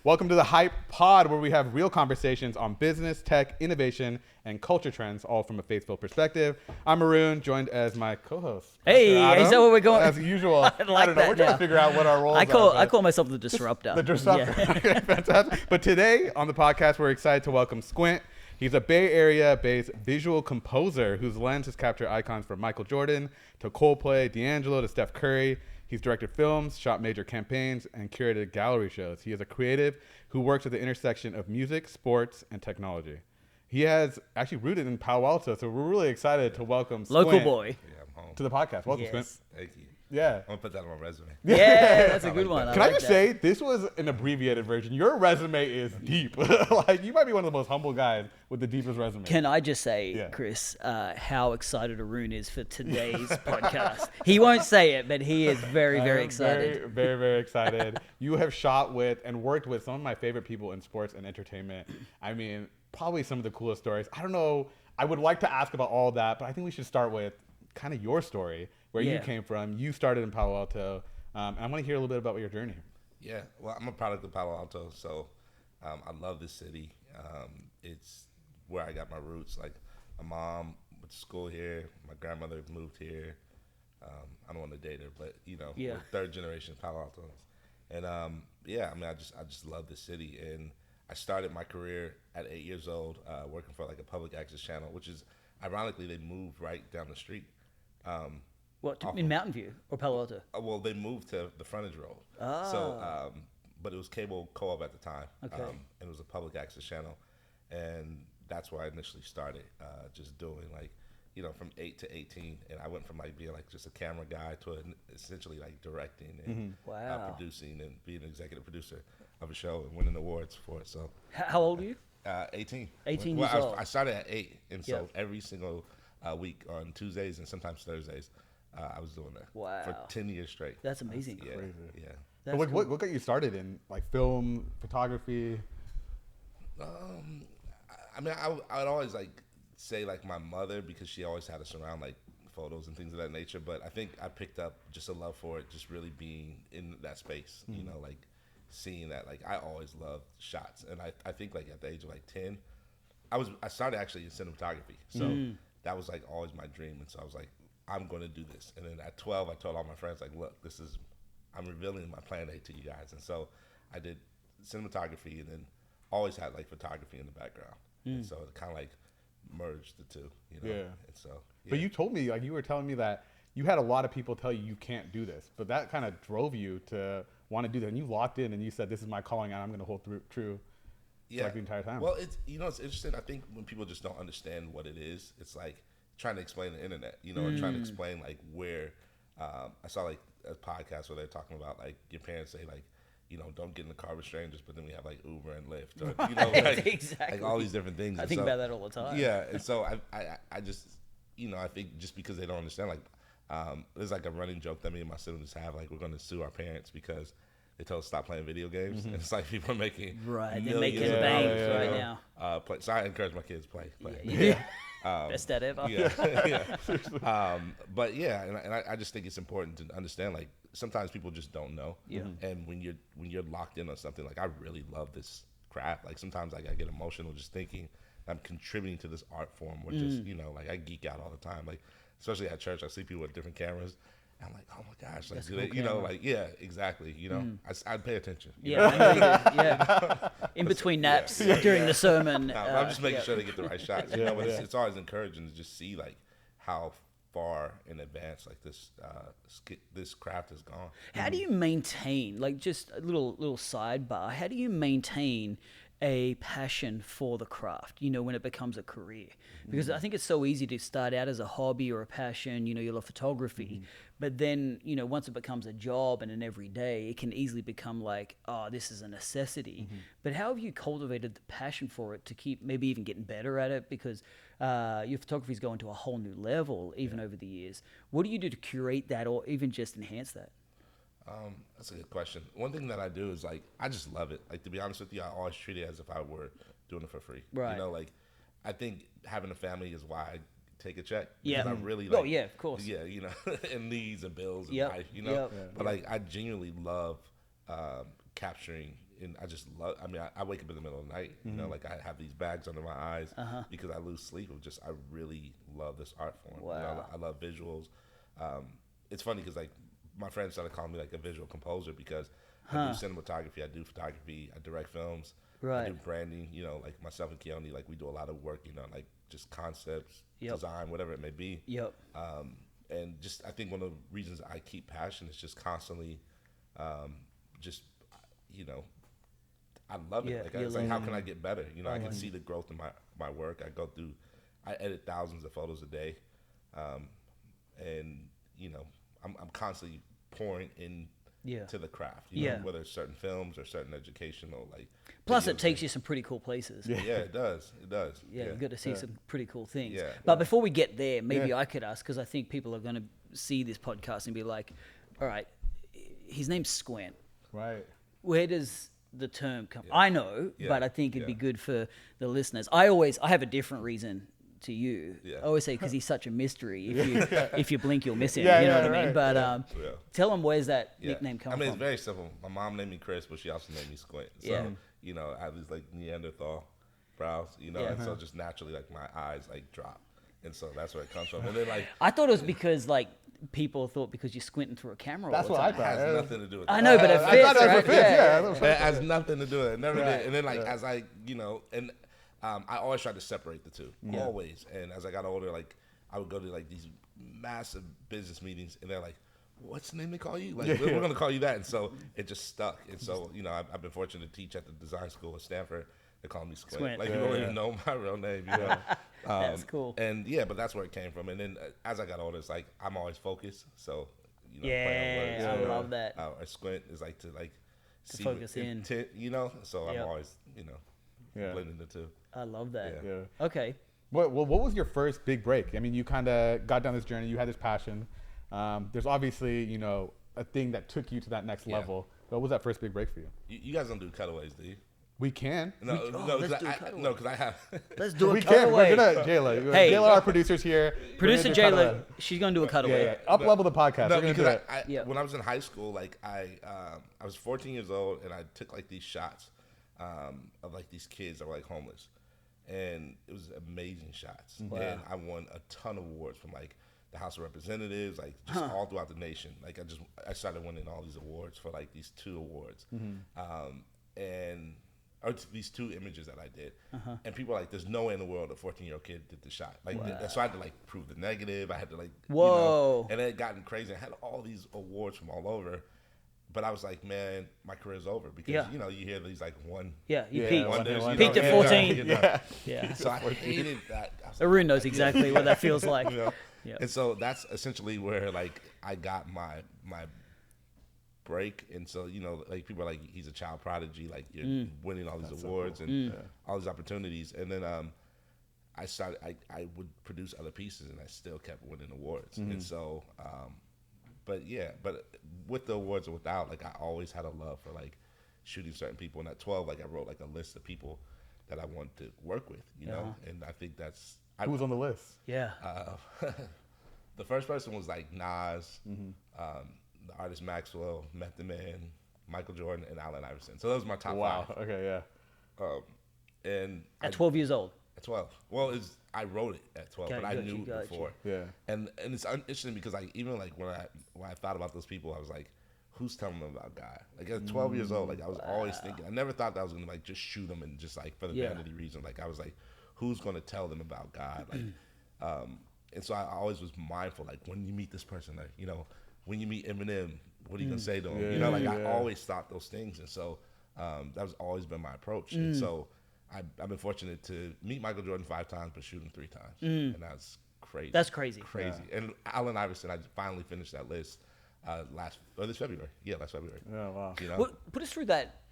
Welcome to the Hype Pod, where we have real conversations on business, tech, innovation, and culture trends, all from a faith-filled perspective. I'm Maroon, joined as my co-host. Hey, is that what we're going? As usual. I don't know. We're trying to figure out what our roles are. I call myself the disruptor. The disruptor. Yeah. Okay, fantastic. But today on the podcast, we're excited to welcome Squint. He's a Bay Area-based visual composer whose lens has captured icons from Michael Jordan to Coldplay, DeAngelo to Steph Curry. He's directed films, shot major campaigns, and curated gallery shows. He is a creative who works at the intersection of music, sports, and technology. He has actually rooted in Palo Alto, so we're really excited to welcome Squint Local boy. Yeah, I'm home. to the podcast. Welcome, Yes. Squint. Thank you. Yeah. I'm gonna put that on my resume. Yeah, that's a good like one. that. Can I like just that. say, this was an abbreviated version. Your resume is deep. Like, you might be one of the most humble guys with the deepest resume. Can I just say, Yeah. Khris, how excited Arun is for today's podcast? He won't say it, but he is very, I very am excited. Very, very, very excited. You have shot with and worked with some of my favorite people in sports and entertainment. I mean, probably some of the coolest stories. I don't know. I would like to ask about all that, but I think we should start with kind of your story, where you Yeah. came from. You started in Palo Alto. And I want to hear a little bit about your journey. Yeah, well, I'm a product of Palo Alto, so I love this city. It's where I got my roots. Like, my mom went to school here. My grandmother moved here. I don't want to date her, but Yeah. we're third generation Palo Alto. And yeah, I mean, I just love this city. And I started my career at 8 years old, working for like a public access channel, which is ironically they moved right down the street. What, in Mountain View or Palo Alto? Well, they moved to the frontage road. Oh. So, but it was cable co-op at the time. Okay. And it was a public access channel, and that's where I initially started, just doing like, from 8 to 18, and I went from like being like just a camera guy to essentially like directing and Wow. producing and being an executive producer of a show and winning awards for it. So, How old are you? 18. 18 well, years old. I started at 8, and so Yeah. every single week on Tuesdays and sometimes Thursdays, I was doing that Wow. for 10 years straight. That's amazing. Yeah, Crazy. yeah. That's But cool. what got you started in like film, photography? I mean, I would always like say like my mother, because she always had us around like photos and things of that nature. But I think I picked up just a love for it, just really being in that space. Like seeing that. Like, I always loved shots, and I think like at the age of like 10, I started actually in cinematography. So that was like always my dream, and so I was like, I'm going to do this. And then at 12, I told all my friends, like, look, I'm revealing my plan A to you guys. And so I did cinematography, and then always had like photography in the background. And so it kind of like merged the two, Yeah. And so, yeah. But you told me, like, you were telling me that you had a lot of people tell you can't do this, but that kind of drove you to want to do that. And you locked in and you said, this is my calling and I'm going to hold true like the entire time. Well, it's interesting. I think when people just don't understand what it is, it's like trying to explain the internet, or trying to explain like where. I saw like a podcast where they're talking about like your parents say like, don't get in the car with strangers, but then we have like Uber and Lyft, or like, Exactly. like all these different things. I And think so, about that all the time. Yeah, and so I just I think just because they don't understand, like there's like a running joke that me and my siblings have, like we're going to sue our parents because they told us to stop playing video games, and it's like people are making Right, they're millions making of bank dollars, right now. So I encourage my kids to play. Yeah. Best dad ever. Yeah, yeah. But yeah, and I just think it's important to understand, like, sometimes people just don't know. Yeah. And when you're locked in on something, like, I really love this craft. Like, sometimes like I get emotional just thinking I'm contributing to this art form, or just like I geek out all the time. Like, especially at church, I see people with different cameras. And I'm like, oh my gosh, like, That's do they, cool camera. like, yeah, exactly. I'd pay attention. Yeah, I know, yeah. In between naps during the sermon. I'm just making yeah. sure they get the right shots. But it's always encouraging to just see like how far in advance like this craft has gone. How do you maintain, like, just a little sidebar, how do you maintain a passion for the craft, when it becomes a career? Because I think it's so easy to start out as a hobby or a passion, you love photography, but then, once it becomes a job and an everyday, it can easily become like, oh, this is a necessity. But how have you cultivated the passion for it to keep maybe even getting better at it? Because your photography's going to a whole new level even over the years. What do you do to curate that or even just enhance that? That's a good question. One thing that I do is like I just love it. Like, to be honest with you, I always treat it as if I were doing it for free. Right. Like I think having a family is why I take a check. Yeah. Because I really Oh, like. yeah, of course. Yeah, and needs and bills and Yep. life. Yep. But like I genuinely love capturing. And I just love. I mean, I wake up in the middle of the night. You know, like I have these bags under my eyes because I lose sleep. Of just, I really love this art form. Wow. You know, I love visuals. It's funny because like my friends started calling me like a visual composer because I do cinematography, I do photography, I direct films, I do branding. You know, like myself and Keone, like we do a lot of work. You know, like just concepts, design, whatever it may be. And just I think one of the reasons I keep passion is just constantly, just you know. I love it. Like, it's like, how can I get better? You know, I can see the growth in my work. I edit thousands of photos a day, and you know, I'm constantly pouring in to the craft. You know, whether it's certain films or certain educational like. Plus, it takes you some pretty cool places. Yeah, it does. It does. Yeah, you got to see some pretty cool things. Yeah. But before we get there, maybe I could ask, because I think people are going to see this podcast and be like, all right, his name's Squint. Right. Where does the term come? I know, but I think it'd be good for the listeners. I have a different reason to you. I always say because he's such a mystery. If you blink, you'll miss him. You know what I mean? But tell him, where's that nickname come from? I mean, it's very simple. My mom named me Khris, but she also named me Squint. So you know, I have these like Neanderthal brows. You know, and so just naturally like my eyes like drop, and so that's where it comes from. And then like I thought it was because like people thought because you're squinting through a camera. That's what I thought. It has nothing to do with that. I know, but it fits. I thought it fits. It has nothing to do with it. It never did. And then like as I, you know, and I always tried to separate the two, always. And as I got older, like I would go to like these massive business meetings, and they're like, "What's the name they call you? Like we're gonna call you that." And so it just stuck. And so you know, I've been fortunate to teach at the design school at Stanford. They call me Squint. Like you don't even know my real name. You know, that's cool. And but that's where it came from. And then as I got older, it's like I'm always focused. So you know, play on words, I love that. A squint is like to see focus in. You know, so I'm always blending the two. I love that. Okay. What was your first big break? I mean, you kind of got down this journey. You had this passion. There's obviously, you know, a thing that took you to that next level. What was that first big break for you? You guys don't do cutaways, do you? We can. No, because I have. Let's do a we cutaway. We're gonna Jayla. Hey, Jayla, our producer's here. Producer Jayla, she's gonna do a cutaway. Up level the podcast. No, we're gonna because do it. When I was in high school, like I was 14 years old, and I took like these shots of like these kids that were like homeless, and it was amazing shots. Wow. And I won a ton of awards from like the House of Representatives, like just all throughout the nation. Like I started winning all these awards for like these 2 awards, or these 2 images that I did. And people were like, there's no way in the world a 14-year-old kid did the shot. Like, so I had to like prove the negative. I had to like, whoa. And it had gotten crazy. I had all these awards from all over. But I was like, man, my career's over because, you know, you hear these like you peaked. Wonders, Peaked at 14. You know? So I hated that. Arun knows exactly what that feels like. And so that's essentially where like I got my break. And so, you know, like people are like, he's a child prodigy, like you're winning all these awards and all these opportunities. And then I started, I would produce other pieces and I still kept winning awards. And so, but with the awards or without, like I always had a love for like shooting certain people. And at 12, like I wrote like a list of people that I wanted to work with, you know? And I think that's... Who was on the list? The first person was like Nas, the artist Maxwell, Method Man, Michael Jordan, and Allen Iverson. So those are my top 5. Wow. Okay. Yeah. And at 12 years old. At 12. Well, I wrote it at 12, but I knew it before. Yeah. And it's interesting because like even like when I thought about those people, I was like, who's telling them about God? Like at 12 years old, like I was always thinking. I never thought that I was gonna like just shoot them and just like for the vanity reason. Like I was like, who's gonna tell them about God? Like, and so I always was mindful. Like when you meet this person, like you know. When you meet Eminem, what are you gonna say to him? You know, like I always thought those things, and so that was always been my approach. And so I've been fortunate to meet Michael Jordan 5 times, but shoot him 3 times, and that's crazy. That's crazy. And Allen Iverson, I finally finished that list this February. Yeah, last February. Oh wow. You know? Well, put us through that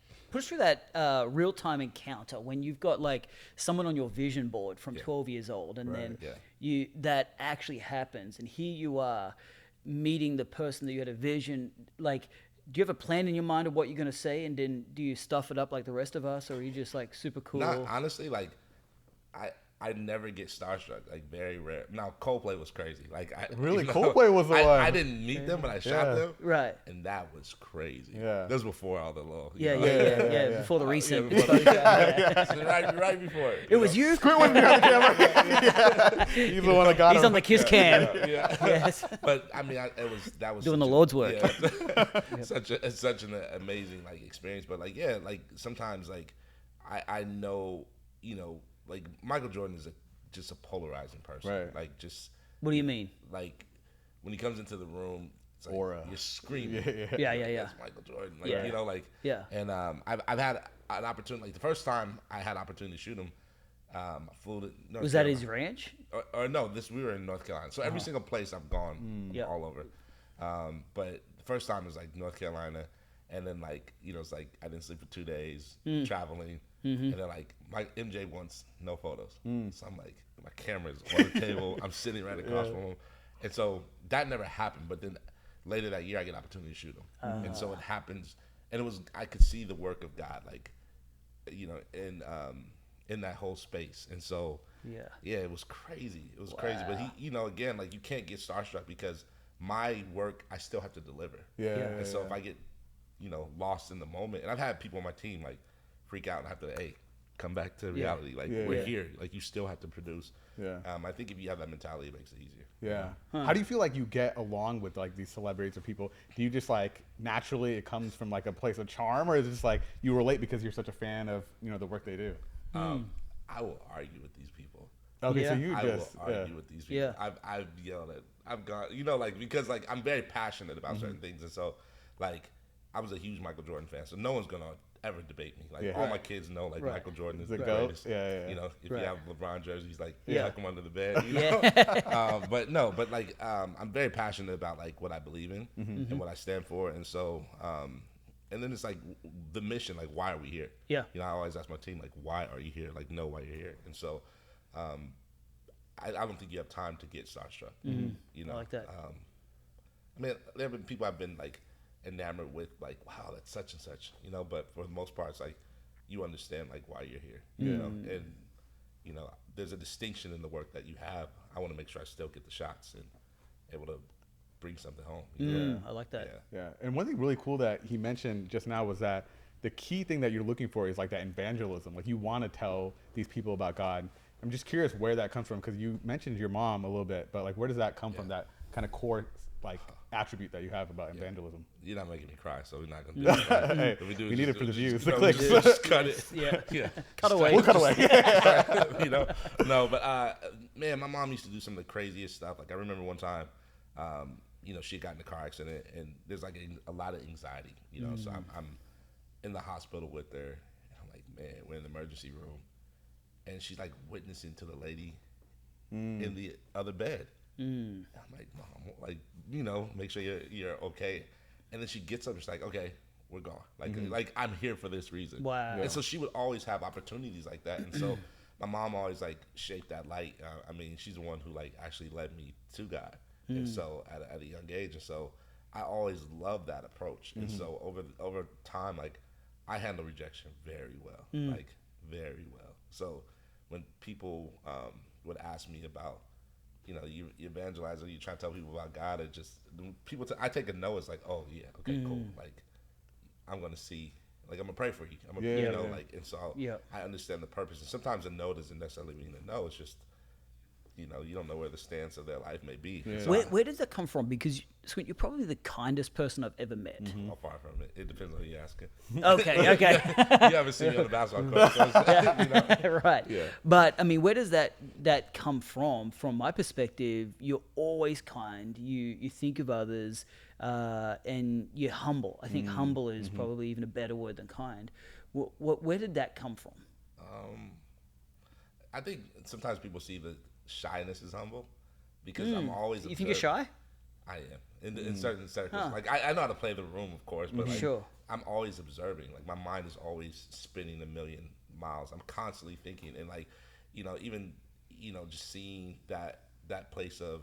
real-time encounter when you've got like someone on your vision board from 12 years old, and then that actually happens, and here you are. Meeting the person that you had a vision, like, do you have a plan in your mind of what you're going to say, and then do you stuff it up like the rest of us, or are you just like super cool? Not honestly, like I never get starstruck, like very rare. Now Coldplay was crazy. Like Really? Coldplay was the one. I didn't meet them, but I shot them. Right. And that was crazy. Yeah. That was before all the little. Yeah. Before the recent. Right before it. It was you. Squint was behind the camera. He's the one that got He's him. on the kiss cam. Yeah. Yes. But I mean, that was Doing the such Lord's work. Yeah. It's such an amazing like experience. But like like sometimes like I know like Michael Jordan is just a polarizing person. Right. Like just. What do you mean? Like when he comes into the room, it's like Aura. you're screaming. Yeah. That's Michael Jordan. Like Yeah. And I've had an opportunity. Like the first time I had opportunity to shoot him, I flew to North Was that Carolina. his ranch? Or no, we were in North Carolina. So every single place I've gone, all over. But the first time was like North Carolina, and then like it's like I didn't sleep for 2 days traveling, and then like my MJ wants no photos, so I'm like my camera's on the table, I'm sitting right across from him, and so that never happened. But then later that year I get an opportunity to shoot him, and so it happens, and I could see the work of God, like in that whole space, and so. Yeah, it was crazy. It was crazy. But he, again, like you can't get starstruck because my work, I still have to deliver. And so if I get, lost in the moment, and I've had people on my team like freak out and have to, hey, come back to reality. Like we're here. Like you still have to produce. I think if you have that mentality, it makes it easier. How do you feel like you get along with like these celebrities or people? Do you just like naturally it comes from like a place of charm, or is it just like you relate because you're such a fan of the work they do? I will argue with these people. Okay, so you I just will argue with these people. I've yelled at. I've gone. Like because like I'm very passionate about certain things, and so like I was a huge Michael Jordan fan, so no one's gonna ever debate me. Like all my kids know, like Michael Jordan is the greatest. If you have LeBron jerseys, like tuck them under the bed. But like I'm very passionate about like what I believe in and what I stand for, and so. And then it's like the mission, like why are we here? I always ask my team, like why are you here? Like know why you're here. And so, I don't think you have time to get starstruck. I like that. I mean, there have been people I've been like enamored with, like wow, that's such and such, But for the most part, it's like you understand like why you're here, and there's a distinction in the work that you have. I want to make sure I still get the shots and able to. Bring something home. I like that. Yeah. And one thing really cool that he mentioned just now was that the key thing that you're looking for is like that evangelism. Like you want to tell these people about God. I'm just curious where that comes from because you mentioned your mom a little bit, but like where does that come from? That kind of core like attribute that you have about evangelism. You're not making me cry, so we're not gonna do that. Hey, we need it for the views, the clicks. Just cut it. Cut away. We'll cut away. No, but man, my mom used to do some of the craziest stuff. Like I remember one time. She got in a car accident, and there's like a lot of anxiety, So I'm in the hospital with her, and I'm like, man, we're in the emergency room, and she's like witnessing to the lady in the other bed. And I'm like, Mom, like, make sure you're okay. And then she gets up, and she's like, okay, we're gone. Like I'm here for this reason. Wow. And so she would always have opportunities like that, and so my mom always like shaped that light. I mean, she's the one who like actually led me to God. And so at a young age, and so I always loved that approach. And so over time, like I handle rejection very well, like very well. So when people would ask me about, you evangelize or you try to tell people about God, it just I take a no as like, oh yeah, okay, cool. Like I'm gonna see, like I'm gonna pray for you. I'm gonna, like, and so I understand the purpose. And sometimes a no doesn't necessarily mean a no. It's just. You don't know where the stance of their life may be. Yeah. So Where did that come from? Because Squint, you're probably the kindest person I've ever met. how far from it? It depends on who you're asking. Okay. You haven't seen me on the basketball court. So Right. Yeah. But I mean, where does that come from? From my perspective, you're always kind. You think of others, and you're humble. I think humble is probably even a better word than kind. Where did that come from? I think sometimes people see the shyness as humble because I'm always. You think you're shy? I am in certain circles. Like I know how to play the room, of course, but like, Sure. I'm always observing. Like my mind is always spinning a million miles. I'm constantly thinking, and like, even just seeing that place of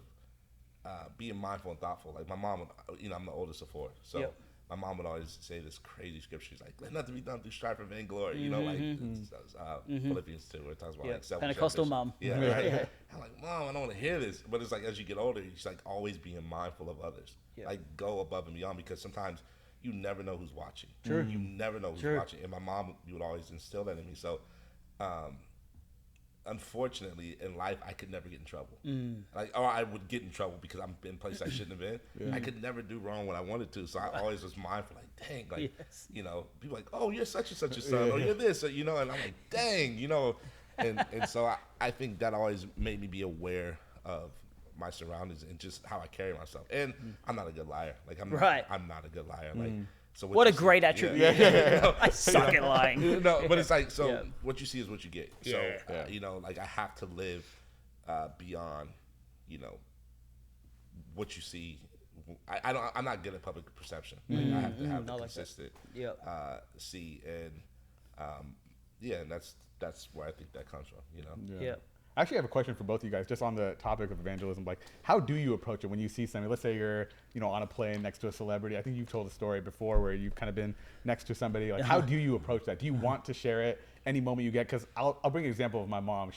being mindful and thoughtful. Like my mom, I'm the oldest of four, so my mom would always say this crazy scripture. She's like, "Let nothing be done through strife and vainglory." You know, like Philippians 2, where it talks about like selfish Pentecostal ambition. mom. Yeah, right. I'm like, Mom, I don't want to hear this. But it's like as you get older, you're just like always being mindful of others. Yeah. Like go above and beyond, because sometimes you never know who's watching. True. You never know who's watching. And my mom, you would always instill that in me. So, unfortunately, in life, I could never get in trouble. Like, or I would get in trouble because I'm in places I shouldn't have been. I could never do wrong when I wanted to. So I always was mindful, like, dang, like, you know, people like, oh, you're such and such a son, or you're this, or, you know, and I'm like, dang, you know. And so I think that always made me be aware of my surroundings and just how I carry myself. And I'm not a good liar. Like, I'm not a good liar. Like, so What a great attribute. You know, I suck at lying. no, but it's like, so what you see is what you get. So, you know, like I have to live beyond, you know, what you see. I'm not good at public perception. Like, I have to have the consistent see. And, and that's where I think that comes from, you know? Yeah. I actually have a question for both of you guys, just on the topic of evangelism. Like, how do you approach it when you see somebody? Let's say you're, you know, on a plane next to a celebrity. I think you've told a story before where you've kind of been next to somebody. Like, how do you approach that? Do you want to share it any moment you get? Because I'll bring an example of my mom.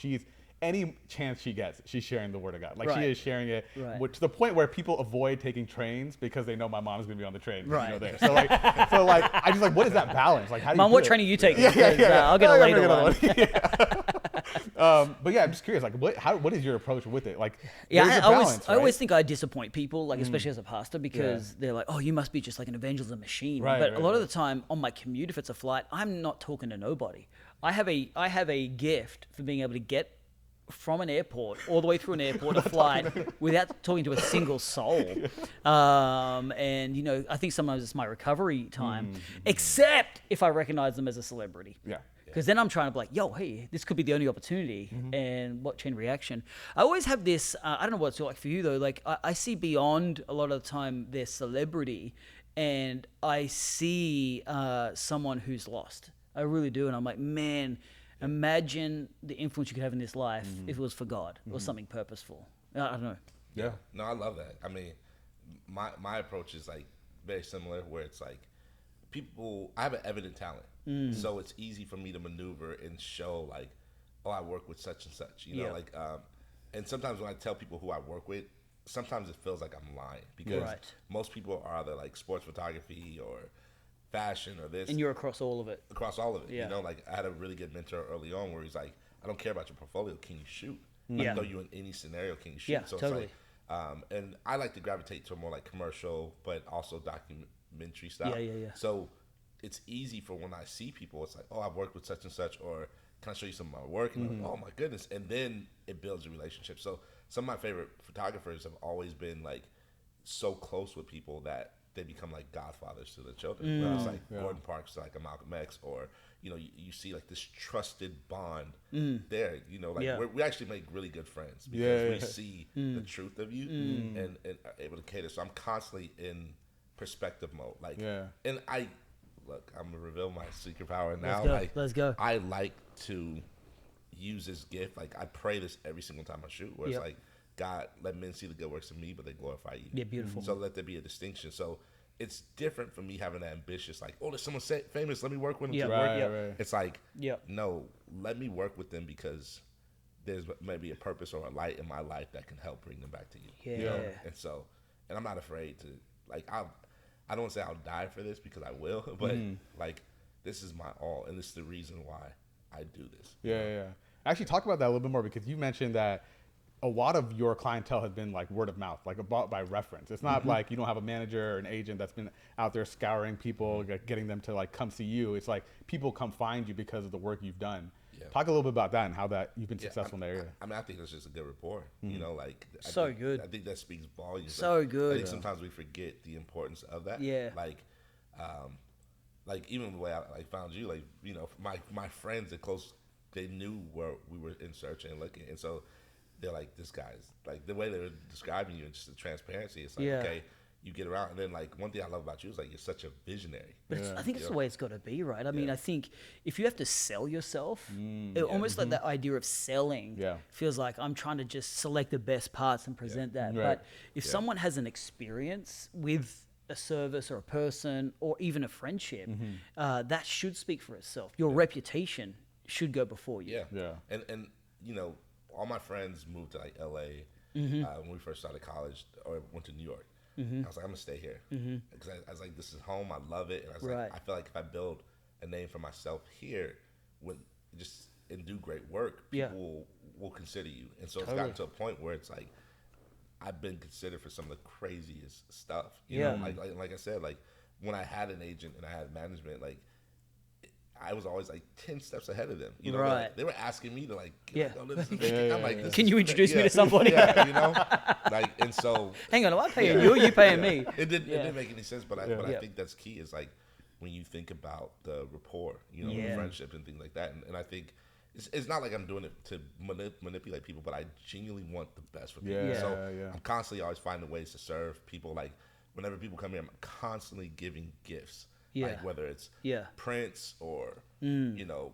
Any chance she gets, she's sharing the word of God. Like she is sharing it, which to the point where people avoid taking trains because they know my mom's gonna be on the train. You know, there. So like, I just like, what is that balance? Like, how do you? Mom, what train are you taking? I'll get a later one. But yeah, I'm just curious. Like, what is your approach with it? Like, I always think I disappoint people, like especially as a pastor, because they're like, oh, you must be just like an evangelism machine. But a lot of the time on my commute, if it's a flight, I'm not talking to nobody. I have a gift for being able to get from an airport all the way through an airport, a flight, without talking to a single soul. And, you know, I think sometimes it's my recovery time, except if I recognize them as a celebrity. Because then I'm trying to be like, yo, hey, this could be the only opportunity. And what chain reaction? I always have this, I don't know what it's like for you though, like I see beyond a lot of the time their celebrity, and I see someone who's lost. I really do. And I'm like, man, imagine the influence you could have in this life if it was for God or something purposeful. I don't know. Yeah. No, I love that. I mean, my approach is like very similar, where it's like I have an evident talent. So it's easy for me to maneuver and show like, oh, I work with such and such, you know, like, and sometimes when I tell people who I work with, sometimes it feels like I'm lying, because most people are either like sports photography or fashion or this, and you're across all of it. You know, like I had a really good mentor early on where he's like, I don't care about your portfolio, can you shoot? I throw you in any scenario, can you shoot? So totally. It's like, and I like to gravitate to more like commercial but also documentary stuff. So it's easy for when I see people, it's like, oh, I've worked with such and such, or can I show you some of my work? And I'm like, oh my goodness. And then it builds a relationship. So some of my favorite photographers have always been like so close with people that they become like godfathers to the children. Whether it's like Gordon Parks, like a Malcolm X, or you know, you see like this trusted bond there. You know, like we actually make really good friends because we see the truth of you and are able to cater. So I'm constantly in perspective mode. Like, and I'm gonna reveal my secret power now. Let's go. I like to use this gift. Like I pray this every single time I shoot, where it's like, God, let men see the good works of me, but they glorify you. Yeah, beautiful. So let there be a distinction. So it's different for me having that ambitious, like, oh, there's someone famous, let me work with them. Right. It's like, no, let me work with them because there's maybe a purpose or a light in my life that can help bring them back to you. You know? And so, and I'm not afraid to, like, I don't want to say I'll die for this because I will, but like, this is my all, and this is the reason why I do this. Actually, talk about that a little bit more, because you mentioned that a lot of your clientele has been like word of mouth, like bought by reference. It's not like you don't have a manager or an agent that's been out there scouring people, getting them to like come see you. It's like people come find you because of the work you've done. Talk a little bit about that and how that you've been successful in the area. I mean, I think it's just a good rapport. You know, like good. I think that speaks volumes. Good. I think sometimes we forget the importance of that. Like even the way I found you, like, you know, my friends and close, they knew where we were in search and looking, and so they're like, this guy's, like, the way they were describing you and just the transparency, it's like, okay, you get around. And then, like, one thing I love about you is, like, you're such a visionary. But I think it's the way it's got to be, right? I mean, I think if you have to sell yourself, almost like that idea of selling feels like I'm trying to just select the best parts and present that. But if someone has an experience with a service or a person or even a friendship, that should speak for itself. Your reputation should go before you. Yeah. And you know, all my friends moved to like LA when we first started college, or went to New York. I was like, I'm gonna stay here because I was like, this is home. I love it, and I was like, I feel like if I build a name for myself here, and do great work, people will consider you. And so it's gotten to a point where it's like I've been considered for some of the craziest stuff. You know, like I said, like when I had an agent and I had management, like I was always like 10 steps ahead of them. You know, they were asking me to like, I'm like, can you introduce me to somebody? You know, like, and so hang on, am I paying you? Or you paying me? It didn't make any sense, but I think that's key. Is like when you think about the rapport, you know, the friendship and things like that, and I think. It's not like I'm doing it to manipulate people, but I genuinely want the best for people. So I'm constantly always finding ways to serve people. Like whenever people come here, I'm constantly giving gifts. Like whether it's prints or you know,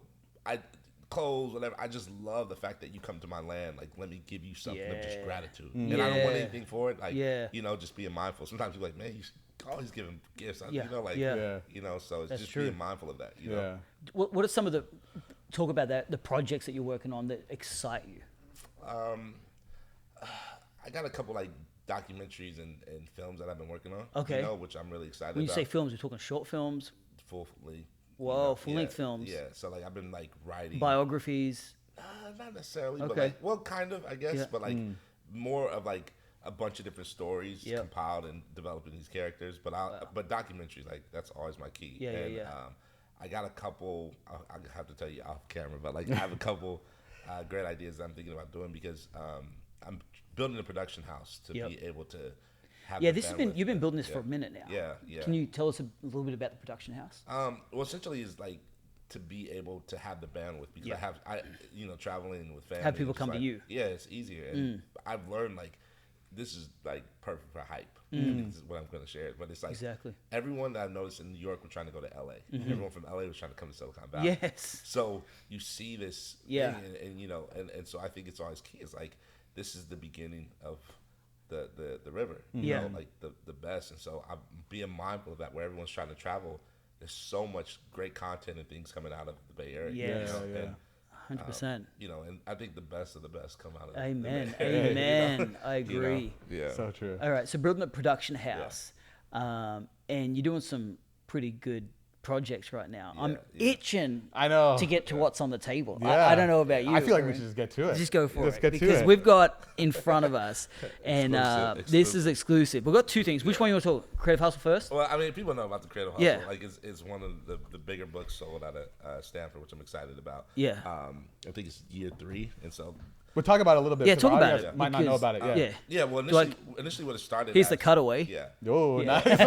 clothes, whatever. I just love the fact that you come to my land. Like let me give you something of just gratitude, and I don't want anything for it. Like you know, just being mindful. Sometimes you're like, man, you always give them gifts. You know, like you know, so it's just being mindful of that. You know, what are some of the talk about that, the projects that you're working on that excite you? I got a couple like documentaries and films that I've been working on. Okay. You know, which I'm really excited about. When you say films, you're talking short films? Full length. Whoa, full length films. Yeah. So like I've been like writing biographies. Not necessarily, but like, well, kind of, I guess, but like more of like a bunch of different stories compiled and developing these characters. But but documentaries, like that's always my key. I got a couple. I have to tell you off camera, but like I have a couple great ideas that I'm thinking about doing because I'm building a production house to be able to have. Yeah, you've been building this for a minute now. Yeah. Can you tell us a little bit about the production house? Well, essentially, is like to be able to have the bandwidth because I you know, traveling with family. Have people come to you. Yeah, it's easier, and I've learned like this is like perfect for hype. This is what I'm going to share. But it's like everyone that I've noticed in New York was trying to go to LA. Everyone from LA was trying to come to Silicon Valley. Yes. So you see this thing and you know, and so I think it's always key. It's like this is the beginning of the river. You know, like the best. And so I'm being mindful of that where everyone's trying to travel. There's so much great content and things coming out of the Bay Area. Yes. You know? 100%. You know, and I think the best of the best come out of Amen. the Bay Area. Amen. You know? I agree. You know? Yeah. So true. All right, so building a production house, and you're doing some pretty good projects right now. I'm itching to get to what's on the table. I don't know about you. I feel like we should just get to it. Just go for it. Get because to it. we've got in front of us, and Exclusive. this is exclusive. We've got two things. Which one you want to talk? Creative Hustle first? Well, I mean, people know about the Creative Hustle. Yeah. Like, it's one of the bigger books sold out at Stanford, which I'm excited about. Yeah. I think it's year 3, and so... We'll talk about it a little bit. Yeah, so talk the about audience it. might not know about it. Yeah, well, initially what it started Here's as... the cutaway. Yeah. Oh, Yeah. nice.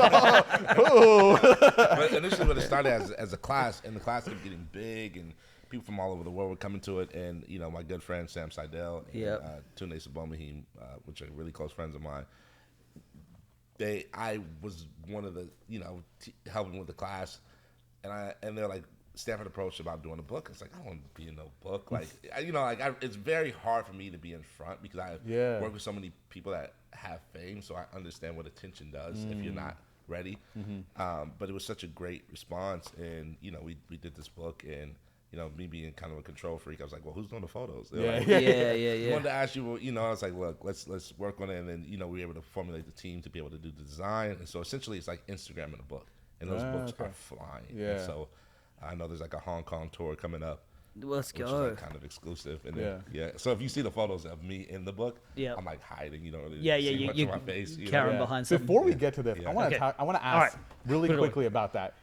Oh. But initially what it started as a class, and the class kept getting big, and people from all over the world were coming to it, and, you know, my good friend Sam Seidel and Tunde Sabomahim, which are really close friends of mine, I was one of the, you know, helping with the class, and they're like, Stanford approached about doing a book. It's like, I don't want to be in no book. Like, you know, like it's very hard for me to be in front because I work with so many people that have fame, so I understand what attention does if you're not ready. But it was such a great response, and you know, we did this book, and you know, me being kind of a control freak, I was like, well, who's doing the photos? They're like, I wanted to ask you, you know, I was like, look, let's work on it, and then you know, we were able to formulate the team to be able to do the design, and so essentially, it's like Instagram in a book, and those books are flying. And so. I know there's like a Hong Kong tour coming up. Let's go. Which is like kind of exclusive. And then, so if you see the photos of me in the book, I'm like hiding, you know, see much of my face. Cowering behind something. Before we get to this, I want to ask really quickly about that.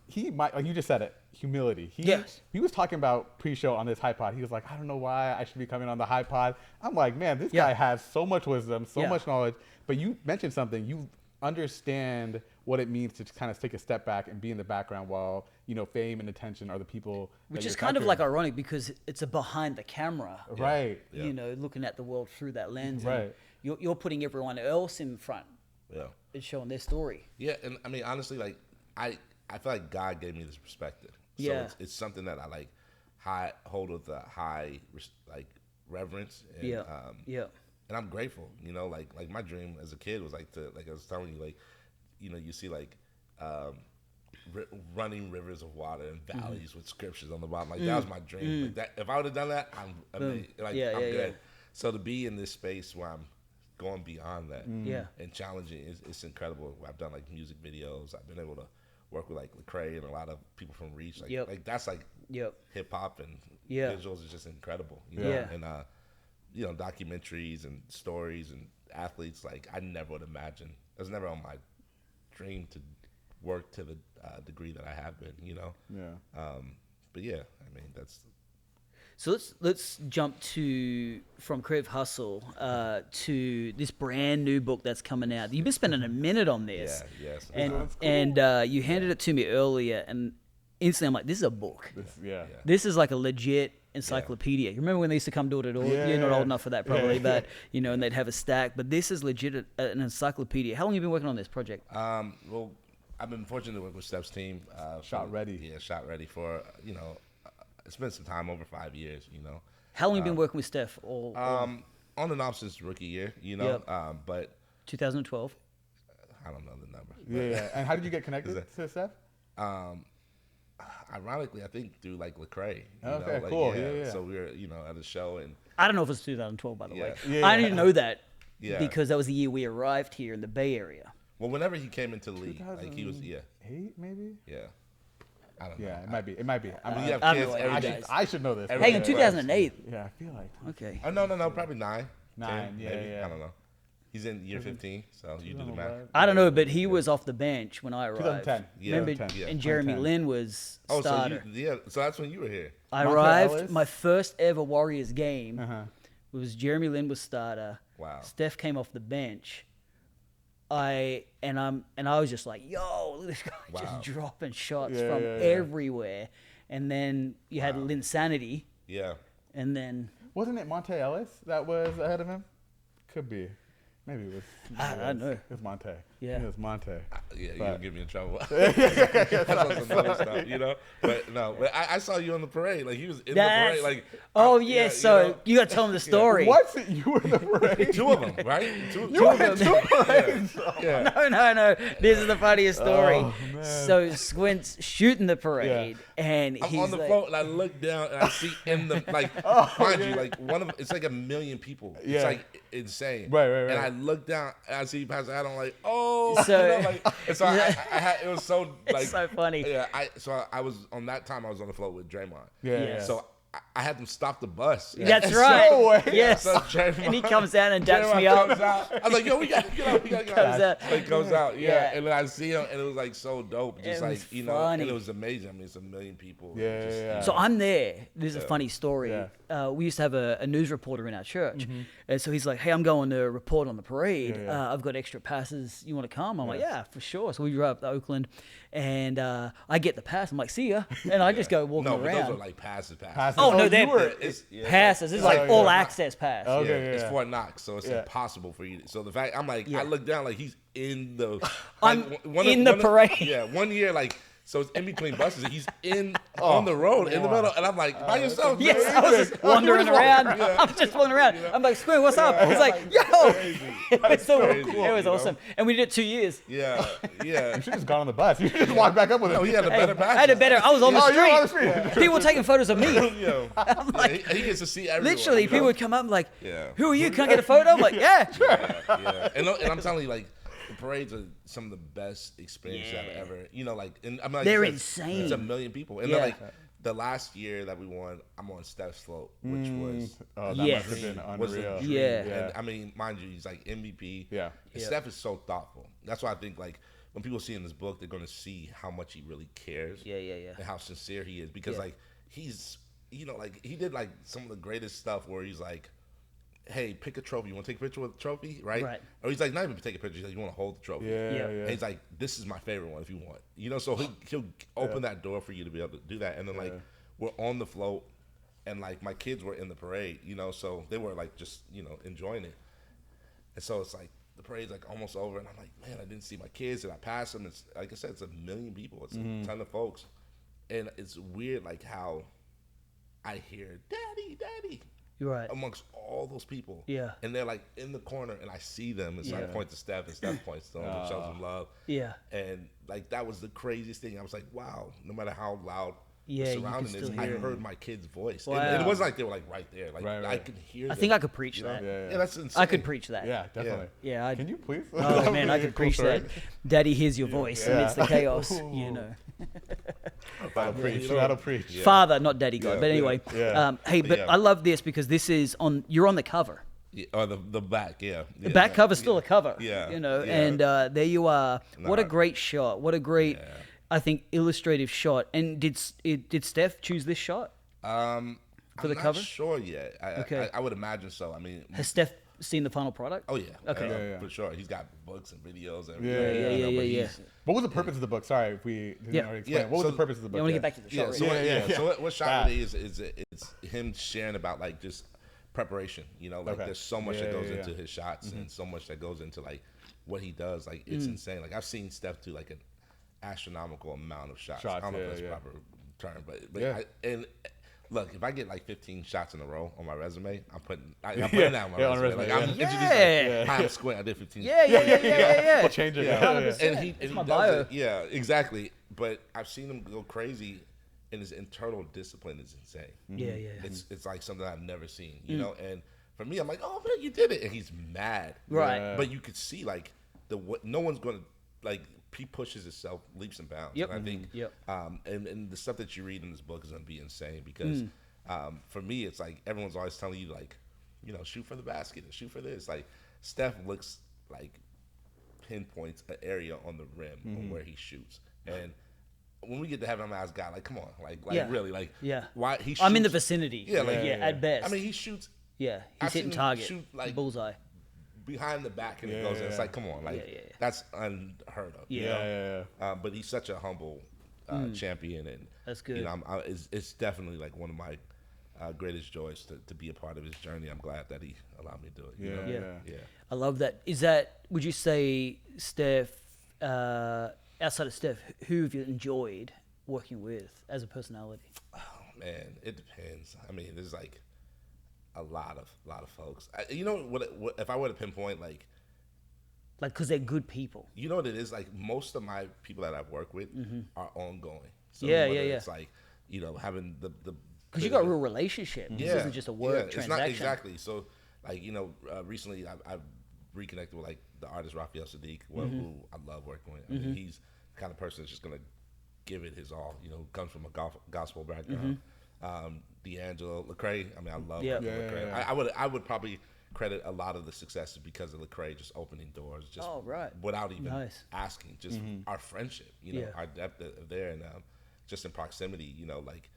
He might, like you just said it, humility. He was talking about pre-show on this high pod. He was like, I don't know why I should be coming on the high pod. I'm like, man, this guy has so much wisdom, so much knowledge. But you mentioned something. You understand what it means to kind of take a step back and be in the background while, you know, fame and attention are the people. Which is kind of like ironic because it's a behind the camera. Right. You know, looking at the world through that lens. Right. And you're putting everyone else in front. Yeah. And showing their story. Yeah. And I mean, honestly, like, I feel like God gave me this perspective. So it's something that I like hold with a high, like, reverence. And, and I'm grateful, you know, like my dream as a kid was like I was telling you, like, you see like running rivers of water and valleys with scriptures on the bottom. Like that was my dream. Like that, if I would have done that, I'm good. Yeah. So to be in this space where I'm going beyond that, and challenging, it's incredible. I've done like music videos. I've been able to work with like Lecrae and a lot of people from Reach. Like that's like hip hop and visuals is just incredible. You know? And documentaries and stories and athletes. Like I never would imagine. It was never on my dream to work to the degree that I have been. You know. But yeah, I mean that's. So let's jump from Creative Hustle to this brand new book that's coming out. You've been spending a minute on this, and you handed it to me earlier, and instantly I'm like, this is a book. This is like a legit encyclopedia. You remember when they used to come door to door? You're not old enough for that probably, but and they'd have a stack. But this is legit an encyclopedia. How long have you been working on this project? Well, I've been fortunate to work with Steph's team. Shot Ready. Yeah, Shot Ready for it's been some time, over 5 years, How long have you been working with Steph? On and off since rookie year, but 2012. I don't know the number. Yeah. And how did you get connected to Steph? Ironically, I think through like Lecrae. Okay, cool. Yeah. So we were, at a show, and I don't know if it's 2012, by the way. Yeah. I didn't know that because that was the year we arrived here in the Bay Area. Well, whenever he came into the league, like he was, 8 maybe. Yeah. I don't know. Yeah, it might be. I mean, you have I don't kids know every what day. I should know this. Hang on, 2008. Yeah, I feel like. Okay. Oh no, probably 9. 9, 10, maybe. I don't know. He's in year 15, so you do the math. I don't know, but he was off the bench when I arrived. 2010. Remember, 2010. and Jeremy 2010. Lin was starter. So that's when you were here. I Monte arrived. Ellis? My first ever Warriors game was Jeremy Lin was starter. Wow. Steph came off the bench. I was just like, yo, look at this guy just dropping shots from everywhere. And then you had Linsanity. Yeah. And then Wasn't it Monte Ellis that was ahead of him? Could be. Maybe it was. I don't know. It was Monte. Yeah. It was Monte. You're going to get me in trouble. That's on some other stuff, But no, but I saw you on the parade. Like, he was in the parade. Like, so you got to tell him the story. What? You were in the parade? 2 of them, right? You were in 2 parades? No. This is the funniest story. Oh, man. So Squint's shooting the parade, and I'm he's on the like, float, and I look down, and I see in the, like, mind you, like, it's like 1 million people. It's, like, insane. Right. And I look down, and I see Pastor Adam, like, oh. So- And so I had, it was so, like. it's so funny. Yeah, I was, on that time, I was on the float with Draymond. Yeah. So I had them stop the bus. That's And right. No way. Yes. So Draymond- And he comes out and daps Draymond me up. comes out. I was like, yo, we got to get out. Comes out. So he comes out, Yeah. And then I see him, and it was like so dope. Just It like, was and funny. it was amazing. I mean, it's 1 million people. Yeah, Just, yeah. So I'm there. This is a funny story. Yeah. We used to have a news reporter in our church. And so he's like, hey, I'm going to report on the parade. Yeah. I've got extra passes. You want to come? I'm like, yeah, for sure. So we drive up to Oakland, and I get the pass. I'm like, see ya. And I just go walking No, but around. those are like passes. Oh, no, you they're were. passes. This is like all access pass. Okay, It's yeah. Fort Knox, so it's impossible for you. So the fact, I'm like, Yeah. I look down, like he's in the. I'm like, in the parade. Yeah, 1 year, like. So it's in between buses. He's on the road in the middle, and I'm like, by yourself. Yes, dude. I was just wandering around. I'm just wandering around. I'm like, Squint, what's up? He's like, yo. It was so crazy, it was you know? awesome. And we did it 2 years. Yeah. You should have just gone on the bus. You should just walk back up with him. No, he had a better pass. I had a better. I was on the Oh, you were on the street. street. People were taking photos of me. Yo. I'm like, He gets to see everyone. literally, you know? people would come up and like, Yeah. who are you? Can I get a photo? I'm like, yeah. Yeah. And I'm telling you, like, the parades are some of the best experiences I've ever, like, and I'm like, They're it's insane. It's 1 million people, and Yeah. then like the last year that we won, I'm on Steph's float, which was Oh, that Yes. must have been was a unreal. dream. Yeah. And I mean, mind you, he's like MVP. Yeah. And Steph is so thoughtful. That's why I think like when people see in this book, they're gonna see how much he really cares. Yeah. And how sincere he is, because Yeah. like he's, like he did like some of the greatest stuff where he's like, hey, pick a trophy. You want to take a picture with the trophy, right? Right. Or he's like, not even take a picture. He's like, you want to hold the trophy. Yeah. And he's like, this is my favorite one if you want. So he'll open that door for you to be able to do that. And then like we're on the float, and like my kids were in the parade, so they were like just enjoying it. And so it's like the parade's like almost over, and I'm like, man, I didn't see my kids, and I passed them. It's like I said, it's 1 million people. It's a ton of folks, and it's weird like how I hear daddy, Right. amongst all those people. Yeah. And they're like in the corner, and I see them, and so I point to Steph, and Steph points to them, and shows them love. Yeah. And like that was the craziest thing. I was like, wow, no matter how loud Yeah, the you can surrounding is, still I hear it. heard my kid's voice. Wow. And it wasn't like they were like right there. Like Right. I could hear them. I think I could preach you know? that. Yeah, that's insane. I could preach that. Yeah, definitely. Yeah. Can you please? Oh man, I could preach that. Daddy hears your voice amidst the chaos. Ooh. You know. That'll preach. That'll preach. Yeah. Father, not Daddy God. Yeah, but anyway, yeah. hey, but Yeah. I love this because this is on. You're on the cover. Yeah, or the back, yeah. The back cover's still a cover. Yeah, You know, yeah. and there you are. What a Nah. great shot. What a great, Yeah. I think, illustrative shot. And did Steph choose this shot? For the I'm cover? not sure yet. Okay. I would imagine so. I mean, Has Steph seen the final product? oh yeah. Okay. Yeah. For sure. He's got books and videos and Yeah, everything, you know, but yeah. he's- What was the purpose of the book? Sorry if we didn't Yeah. already explain. Yeah, What was so- the purpose of the book? I want to get back to the shot. Yeah, so really. what, so what shot That. really is it's him sharing about like just preparation. You know, like Okay. there's so much that Yeah, goes yeah, into yeah. his shots and so much that goes into like what he does. Like Mm. it's insane. Like I've seen Steph do like an astronomical amount of shots. Shots, I don't know yeah, if that's yeah. proper term, but Yeah. and look, if I get like 15 shots in a row on my resume, I'm putting that on my Yeah, on resume. resume, Like I'm yeah. introducing Yeah. like, hi, I'm Squint. I did 15. Yeah. We'll change it. Yeah. Yeah, yeah. 100%. And he It's my does bio. it. Yeah, exactly. But I've seen him go crazy, and his internal discipline is insane. Yeah. It's like something I've never seen, you know. And for me, I'm like, oh man, you did it, and he's mad, Right. Yeah. But you could see like no one's gonna like he pushes himself leaps and bounds. Yep. And I think Yep. and the stuff that you read in this book is gonna be insane because for me, it's like everyone's always telling you like, you know, shoot for the basket and shoot for this. Like Steph looks like pinpoints an area on the rim on where he shoots. And when we get to heaven, I'm gonna ask God, like, come on, like Yeah. really, like, Yeah. why he? Shoots, I'm in the vicinity. Yeah, like- yeah, at best. I mean, he shoots yeah, I've he's hitting seen him target, shoot, like, bullseye. behind the back and it Yeah, goes in. It's yeah. like, come on, like Yeah. that's unheard of. you Yeah. know? Yeah. But he's such a humble champion, and That's good. You know, it's definitely like one of my greatest joys to be a part of his journey. I'm glad that he allowed me to do it. You know? Yeah. Yeah. I love that. Is that? Would you say Steph? Outside of Steph, who have you enjoyed working with as a personality? Man, it depends. I mean, there's like a lot of folks. You know what? If I were to pinpoint, like, Because they're good people. you know what it is? Like most of my people that I've worked with are ongoing. So Yeah, whether yeah. It's like, you know, having the Because you got a real relationship. This isn't just a work It's transaction. not exactly. So, like, you know, recently I've reconnected with like the artist Raphael Sadiq, who I love working with. I mean, he's the kind of person that's just gonna give it his all. You know, comes from a gospel background. DeAngelo, Lecrae. I mean, I love Yeah. working with Yeah, Lecrae. yeah. I would probably credit a lot of the success because of Lecrae just opening doors, just Oh, right. without even Nice. asking, just our friendship. You know, Yeah. our depth of there, and just in proximity. You know, like,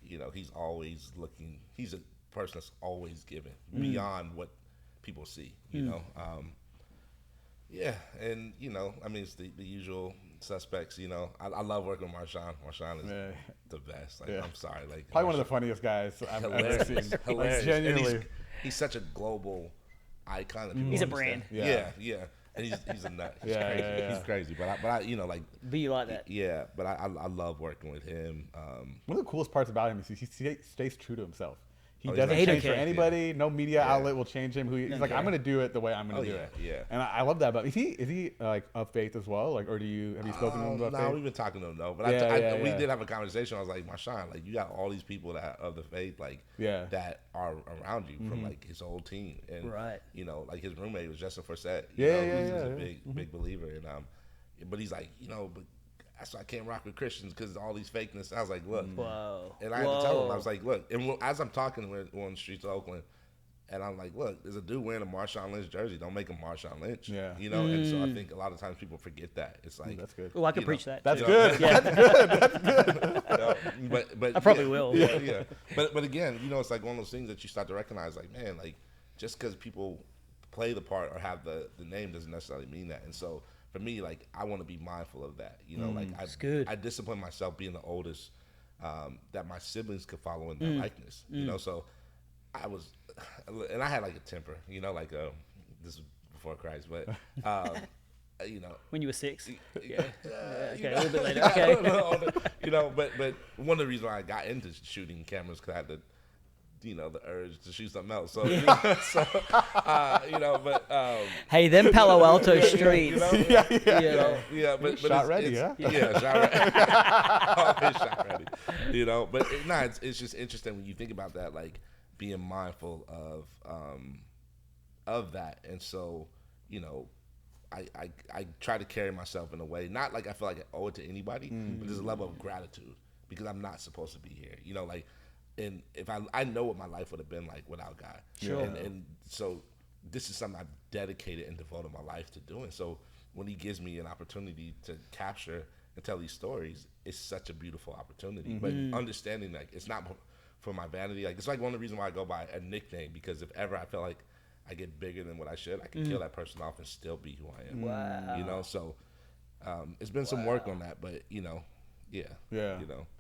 you know, he's always looking. He's a person that's always giving beyond what people see. You know, yeah, and you know, I mean, it's the usual suspects. You know, I love working with Marshawn. Marshawn is Yeah. the best. Like, Yeah. I'm sorry, like Probably one of the funniest guys I've ever hilarious, seen. Like, hilarious. And genuinely. he's such a global icon. That people He's a understand. brand. Yeah, and he's a nut. He's Yeah, crazy. yeah, yeah. He's crazy. But I, you know, like, Be you like that. yeah, but I love working with him. One of the coolest parts about him is he stays true to himself. He Oh, he's doesn't like- change They for don't care. anybody. No media Yeah. outlet will change him. He's like, care. I'm going to do it the way I'm going Oh, to do yeah, it. yeah. And I love that about him. Is he like of faith as well? Like, or have you spoken to him about No, faith? we've been talking to him though. But Yeah, we yeah. did have a conversation. I was like, Marshawn, like, you got all these people that are of the faith, like, Yeah. that are around you from like his whole team, and Right. you know, like his roommate was Justin Forsett. Yeah, you know, yeah, who's yeah, a yeah. big believer, and but he's like, you know, but that's why I can't rock with Christians because all these fakeness. And I was like, look, Whoa. and I had to tell him, I was like, look, and as I'm talking, we're on the streets of Oakland. And I'm like, look, there's a dude wearing a Marshawn Lynch jersey. Don't make him Marshawn Lynch. Yeah. You know, and so I think a lot of times people forget that. It's like, That's good. Oh, I could you preach know, that. That's you good. but I probably yeah, will. Yeah. But again, you know, it's like one of those things that you start to recognize, like, man, like, just because people play the part or have the name doesn't necessarily mean that. And so for me, like, I want to be mindful of that. You know, like, good. I discipline myself being the oldest, that my siblings could follow in their likeness. You know, so I was, and I had like a temper. You know, like this is before Christ, but you know. When you were 6. Yeah. Okay, a little bit later. I Okay. don't know, you know, but one of the reasons why I got into shooting cameras because I had to the urge to shoot something else. So, but Hey, them Palo Alto streets. but shot ready, shot ready. Always shot ready. But it's just interesting when you think about that, like being mindful of that, and so I try to carry myself in a way, not like I feel like I owe it to anybody, but there's a level of gratitude because I'm not supposed to be here. And if I know what my life would have been like without God. Sure. And so this is something I've dedicated and devoted my life to doing. So when he gives me an opportunity to capture and tell these stories, it's such a beautiful opportunity. But understanding that it's not for my vanity. Like it's like one of the reasons why I go by a nickname, because if ever I feel like I get bigger than what I should, I can kill that person off and still be who I am. Wow. So it's been some work on that, but Wow.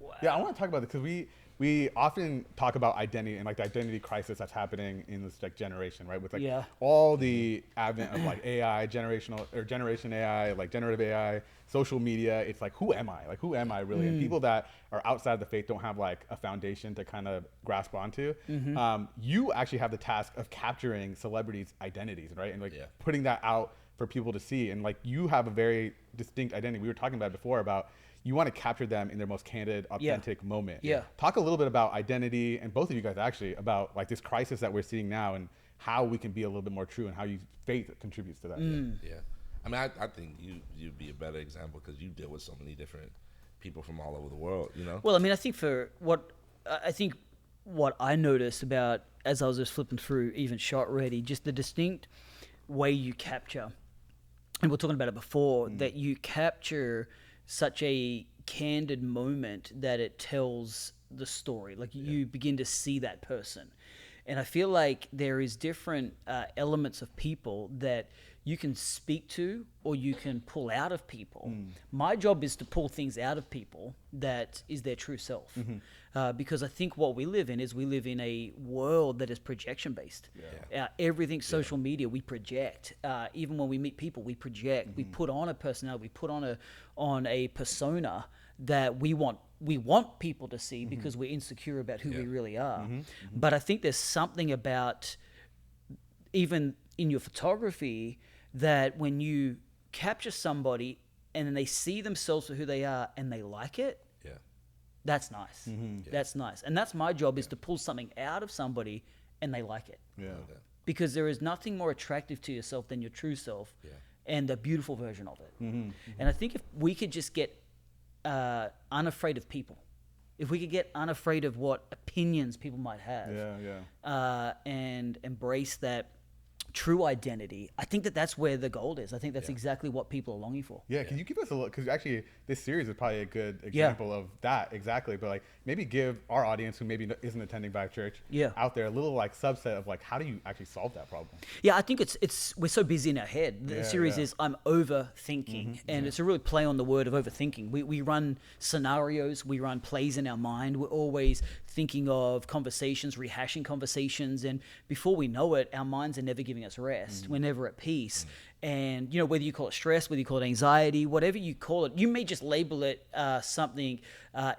Wow. I want to talk about this because we often talk about identity and like the identity crisis that's happening in this like generation, right? With like all the advent of like AI, generation AI, like generative AI, social media. It's like, who am I? Like, who am I really? And people that are outside of the faith don't have like a foundation to kind of grasp onto. You actually have the task of capturing celebrities' identities, right? And like putting that out for people to see. And like you have a very distinct identity. We were talking about it before about you want to capture them in their most candid, authentic moment. Talk a little bit about identity, and both of you guys actually, about like this crisis that we're seeing now and how we can be a little bit more true and how faith contributes to that. I mean, I think you'd be a better example because you deal with so many different people from all over the world, Well, I mean, I think what I noticed about, as I was just flipping through even Shot Ready, just the distinct way you capture, and we're talking about it before, that you capture such a candid moment that it tells the story. Like you begin to see that person. And I feel like there is different elements of people that you can speak to or you can pull out of people. My job is to pull things out of people that is their true self. Because I think what we live in is we live in a world that is projection based. Everything social media, we project. Even when we meet people, we project. We put on a personality. We put on a persona that we want people to see because we're insecure about who we really are. But I think there's something about, even in your photography, that when you capture somebody and then they see themselves for who they are and they like it, that's nice. That's nice. And that's my job, is to pull something out of somebody and they like it. Because there is nothing more attractive to yourself than your true self and the beautiful version of it. And I think if we could just get unafraid of people, if we could get unafraid of what opinions people might have, and embrace that true identity, I think that's where the gold is. I think that's exactly what people are longing for. Can you give us a look? Because actually this series is probably a good example of that, exactly. But like maybe give our audience who maybe isn't attending Black Church out there a little like subset of like, how do you actually solve that problem? I think it's we're so busy in our head. The series is I'm overthinking, and it's a really play on the word of overthinking. We run scenarios, we run plays in our mind. We're always thinking of conversations, rehashing conversations, and before we know it, our minds are never giving us rest. We're never at peace. And whether you call it stress, whether you call it anxiety, whatever you call it, you may just label it something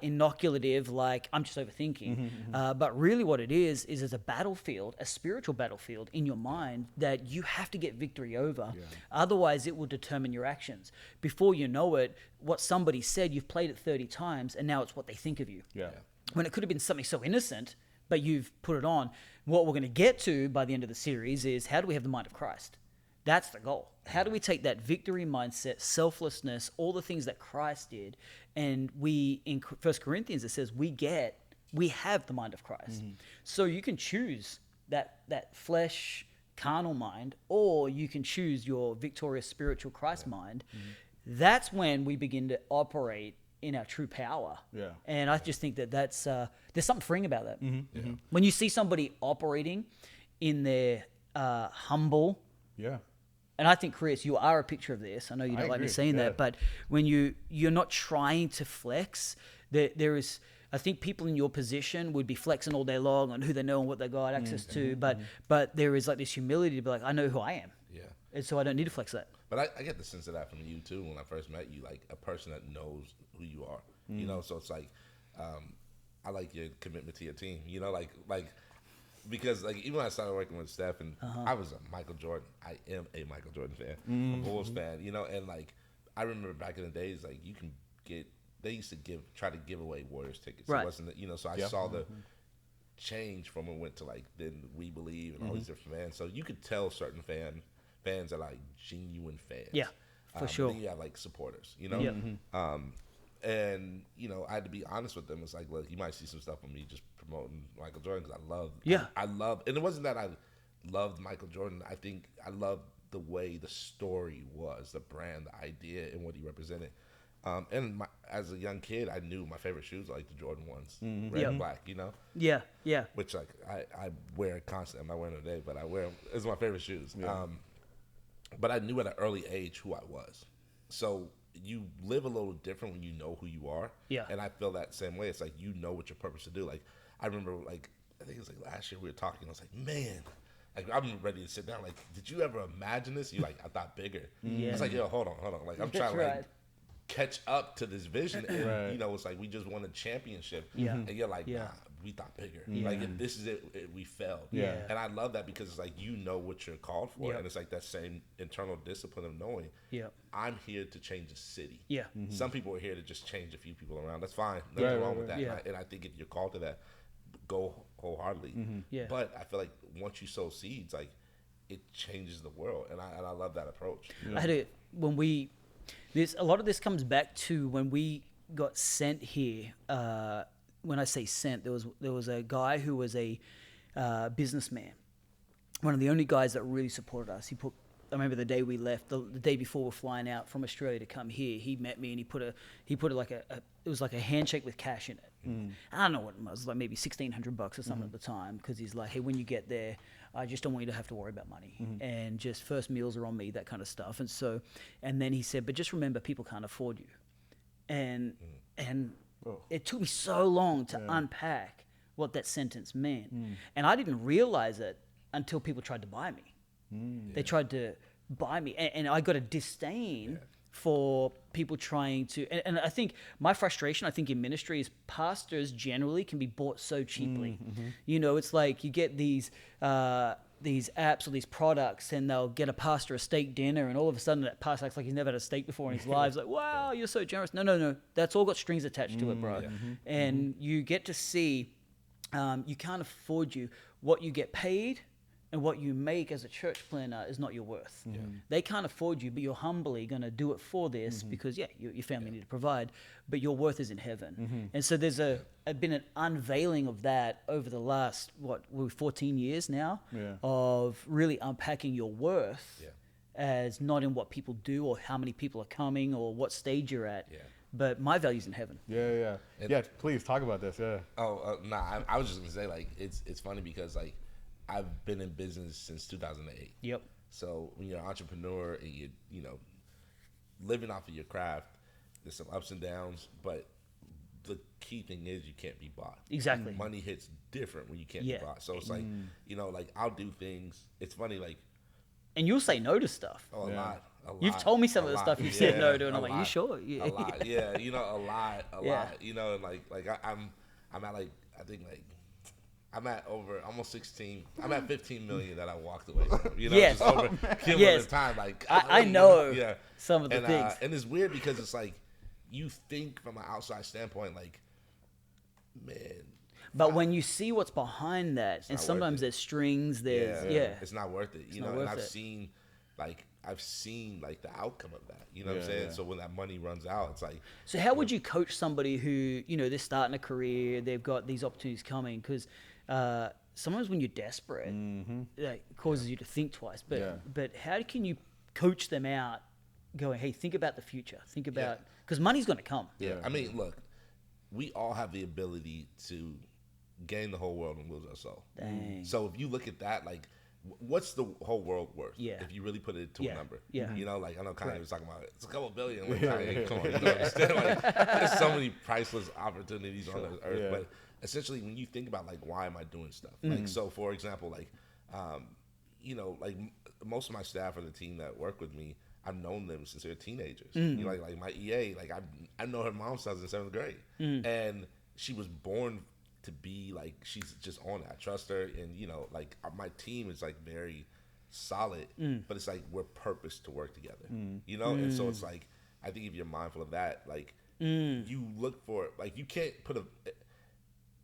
inoculative, like I'm just overthinking. But really what it is it's a battlefield, a spiritual battlefield in your mind that you have to get victory over. Otherwise it will determine your actions. Before you know it, what somebody said, you've played it 30 times and now it's what they think of you. When it could have been something so innocent, but you've put it on. What we're going to get to by the end of the series is, how do we have the mind of Christ? That's the goal. How do we take that victory mindset, selflessness, all the things that Christ did, and we, in 1 Corinthians, it says we have the mind of Christ. So you can choose that flesh, carnal mind, or you can choose your victorious spiritual Christ mind. That's when we begin to operate in our true power. And I just think that's there's something freeing about that. When you see somebody operating in their humble, and I think, Khris, you are a picture of this. I know you don't like me saying that, but when you're not trying to flex, there is, I think people in your position would be flexing all day long on who they know and what they got access to, but there is like this humility to be like, I know who I am. And so I don't need to flex that. But I get the sense of that from you too. When I first met you, like a person that knows who you are, so it's like, I like your commitment to your team, like because like even when I started working with Steph, and I was a Michael Jordan. I am a Michael Jordan fan, a Bulls fan, you know, and like I remember back in the days, like you can get. They used to try to give away Warriors tickets. Right. It wasn't, you know, so I saw the change from when it went to like then We Believe and all these different fans. So you could tell certain fans are like genuine fans. Yeah, for sure. And then you have like supporters, you know. Yeah. And you know, I had to be honest with them. It's like, look, you might see some stuff on me just promoting Michael Jordan because I love, and it wasn't that I loved Michael Jordan. I think I loved the way the story was, the brand, the idea, and what he represented. And as a young kid, I knew my favorite shoes were like the Jordan ones, red and black, you know? Yeah, yeah. Which like I wear constantly. I'm not wearing them today, but I wear them. It's my favorite shoes. Yeah. But I knew at an early age who I was. So you live a little different when you know who you are. Yeah. And I feel that same way. It's like you know what your purpose to do. Like I remember like I think it was like last year we were talking. I was like, man. Like I'm ready to sit down. Like, did you ever imagine this? You like I thought bigger. Yeah. I was like, yo, hold on. Like I'm trying to like catch up to this vision, and you know, it's like we just won a championship, and you're like, nah, we thought bigger. Like if this is it, we failed. And I love that because it's like you know what you're called for, and it's like that same internal discipline of knowing, I'm here to change a city. Some people are here to just change a few people around. That's fine. Nothing wrong with that. And I think if you're called to that, go wholeheartedly. But I feel like once you sow seeds, like it changes the world, and I love that approach. I had a lot of this comes back to when we got sent here. When I say sent, there was a guy who was a businessman, one of the only guys that really supported us. I remember the day we left, the day before we're flying out from Australia to come here. He met me and he put like it was like a handshake with cash in it. I don't know what it was, like maybe $1,600 or something at the time. Because he's like, hey, when you get there, I just don't want you to have to worry about money, and just first meals are on me, that kind of stuff. And then he said, but just remember, people can't afford you. And it took me so long to unpack what that sentence meant, and I didn't realize it until people tried to buy me. They tried to buy me, and I got a disdain for people trying to, and I think my frustration, I think in ministry, is pastors generally can be bought so cheaply. You know, it's like you get these apps or these products, and they'll get a pastor a steak dinner, and all of a sudden that pastor acts like he's never had a steak before in his life. It's like, wow, you're so generous. No, that's all got strings attached to it, bro. And you get to see, you can't afford you. What you get paid and what you make as a church planner is not your worth. They can't afford you, but you're humbly going to do it for this because, your family need to provide, but your worth is in heaven. And so there's been an unveiling of that over the last, 14 years now, of really unpacking your worth as not in what people do or how many people are coming or what stage you're at. But my value's in heaven. Yeah. Please talk about this. I was just gonna say, like, it's funny because like I've been in business since 2008. Yep. So when you're an entrepreneur and you know living off of your craft, there's some ups and downs, but the key thing is you can't be bought. Exactly. Money hits different when you can't be bought. So it's like, you know, like I'll do things. It's funny, like. And you'll say no to stuff. Oh, a lot. You've told me some of the stuff you've said no to, and I'm like, you sure? A lot. Yeah, you know, a lot. You know, and like I'm at like I think like. I'm at over almost 16. I'm at 15 million that I walked away from. You know, just over cumulative time. Like I know some of the things. And it's weird because it's like you think from an outside standpoint, like, man. But when you see what's behind that, and sometimes there's strings, it's not worth it. You know, and I've seen the outcome of that. You know what I'm saying? So when that money runs out, it's like. So how would you coach somebody who, you know, they're starting a career, they've got these opportunities coming? Because sometimes when you're desperate, that causes you to think twice. But how can you coach them out going, hey, think about the future. Think about, because money's going to come. I mean, look, we all have the ability to gain the whole world and lose our soul. Dang. So if you look at that, like, what's the whole world worth? If you really put it to a number. You know, like I know Kanye was talking about it's a couple billion. Like, Kanye, come on, you don't understand. Like, there's so many priceless opportunities on this earth. But essentially, when you think about like, why am I doing stuff? Like, so for example, like, you know, like most of my staff or the team that work with me, I've known them since they were teenagers. You know, like my EA, like I know her mom since I was in 7th grade, and she was born to be like, she's just on that. I trust her, and you know, like my team is like very solid, but it's like we're purposed to work together, you know. And so it's like, I think if you're mindful of that, like you look for, like, you can't put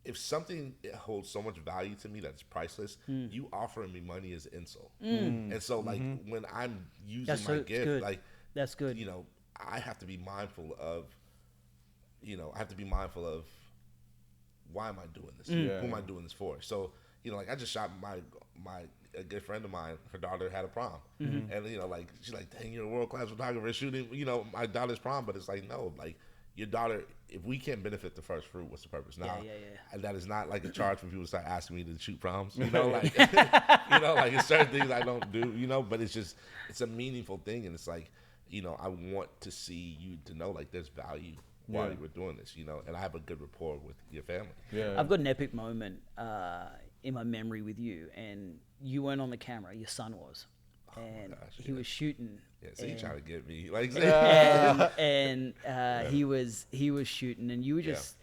if something holds so much value to me that's priceless, you offering me money is an insult. And so like when I'm using my gift, good. Like that's good. You know, I have to be mindful of, why am I doing this? Who am I doing this for? So, you know, like I just shot a good friend of mine, her daughter had a prom. And, you know, like, she's like, dang, you're a world-class photographer shooting, you know, my daughter's prom. But it's like, no, like, your daughter, if we can't benefit the first fruit, what's the purpose? Now, and that is not like a charge for people to start asking me to shoot proms. You know, like, you know, like it's certain things I don't do, you know, but it's a meaningful thing. And it's like, you know, I want to see you to know, like, there's value while you were doing this, you know, and I have a good rapport with your family. I've got an epic moment in my memory with you, and you weren't on the camera, your son was. And he was shooting. Yeah, so you trying to get me, like, he was shooting, and you were just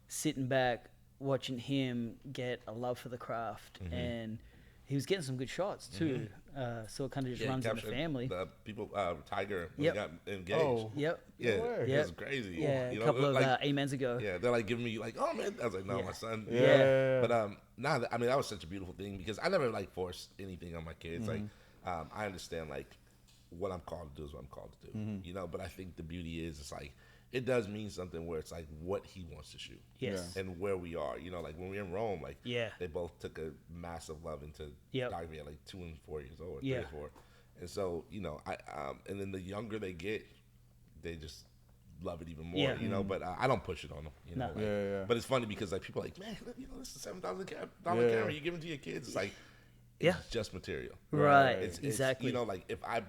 sitting back watching him get a love for the craft, and he was getting some good shots too. So it kind of just runs in the family. The people, Tiger, when he got engaged. Oh, yeah, it was crazy. Yeah, you know, a couple of like, amens ago. Yeah, they're like giving me like, oh man, I was like, no, my son. Yeah. But I mean, that was such a beautiful thing, because I never like forced anything on my kids. Like, I understand like what I'm called to do is what I'm called to do. You know, but I think the beauty is, it's like, it does mean something where it's like what he wants to shoot. Yes. And where we are. You know, like when we were in Rome, like they both took a massive love into photography at like 2 and 4 years old, or 3 or 4. And so, you know, and then the younger they get, they just love it even more, you know, but I don't push it on them, you know. Like, but it's funny because like people are like, man, you know, this is $7,000 camera you give it to your kids. It's like, it's just material. Right. Exactly. You know, like if I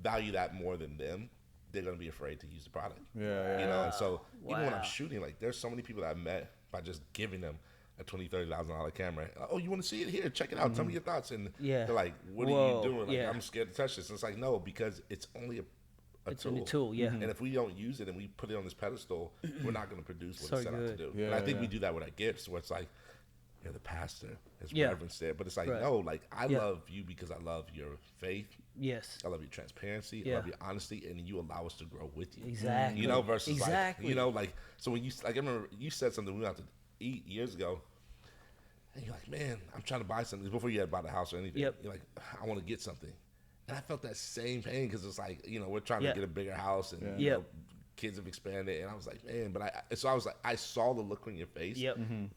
value that more than them, they're going to be afraid to use the product. You know, and so even when I'm shooting, like there's so many people that I've met by just giving them a $20,000, $30,000 camera. Oh, you want to see it? Here, check it out. Tell me your thoughts. And they're like, what are you doing? Like, I'm scared to touch this. And it's like, no, because it's only a tool. It's a tool, And if we don't use it and we put it on this pedestal, we're not going to produce what it's set out to do. And I think we do that with our gifts, where it's like, you're the pastor, there's reverence there. But it's like, no, like I love you because I love your faith. Yes. I love your transparency. I love your honesty, and you allow us to grow with you. Exactly. You know, versus like, you know, like, so when you, like, I remember you said something we went out to eat years ago, and you're like, man, I'm trying to buy something. Before you had bought a house or anything. You're like, I want to get something. And I felt that same pain, because it's like, you know, we're trying to get a bigger house, and you know, kids have expanded, and I was like, man, but I was like, I saw the look on your face,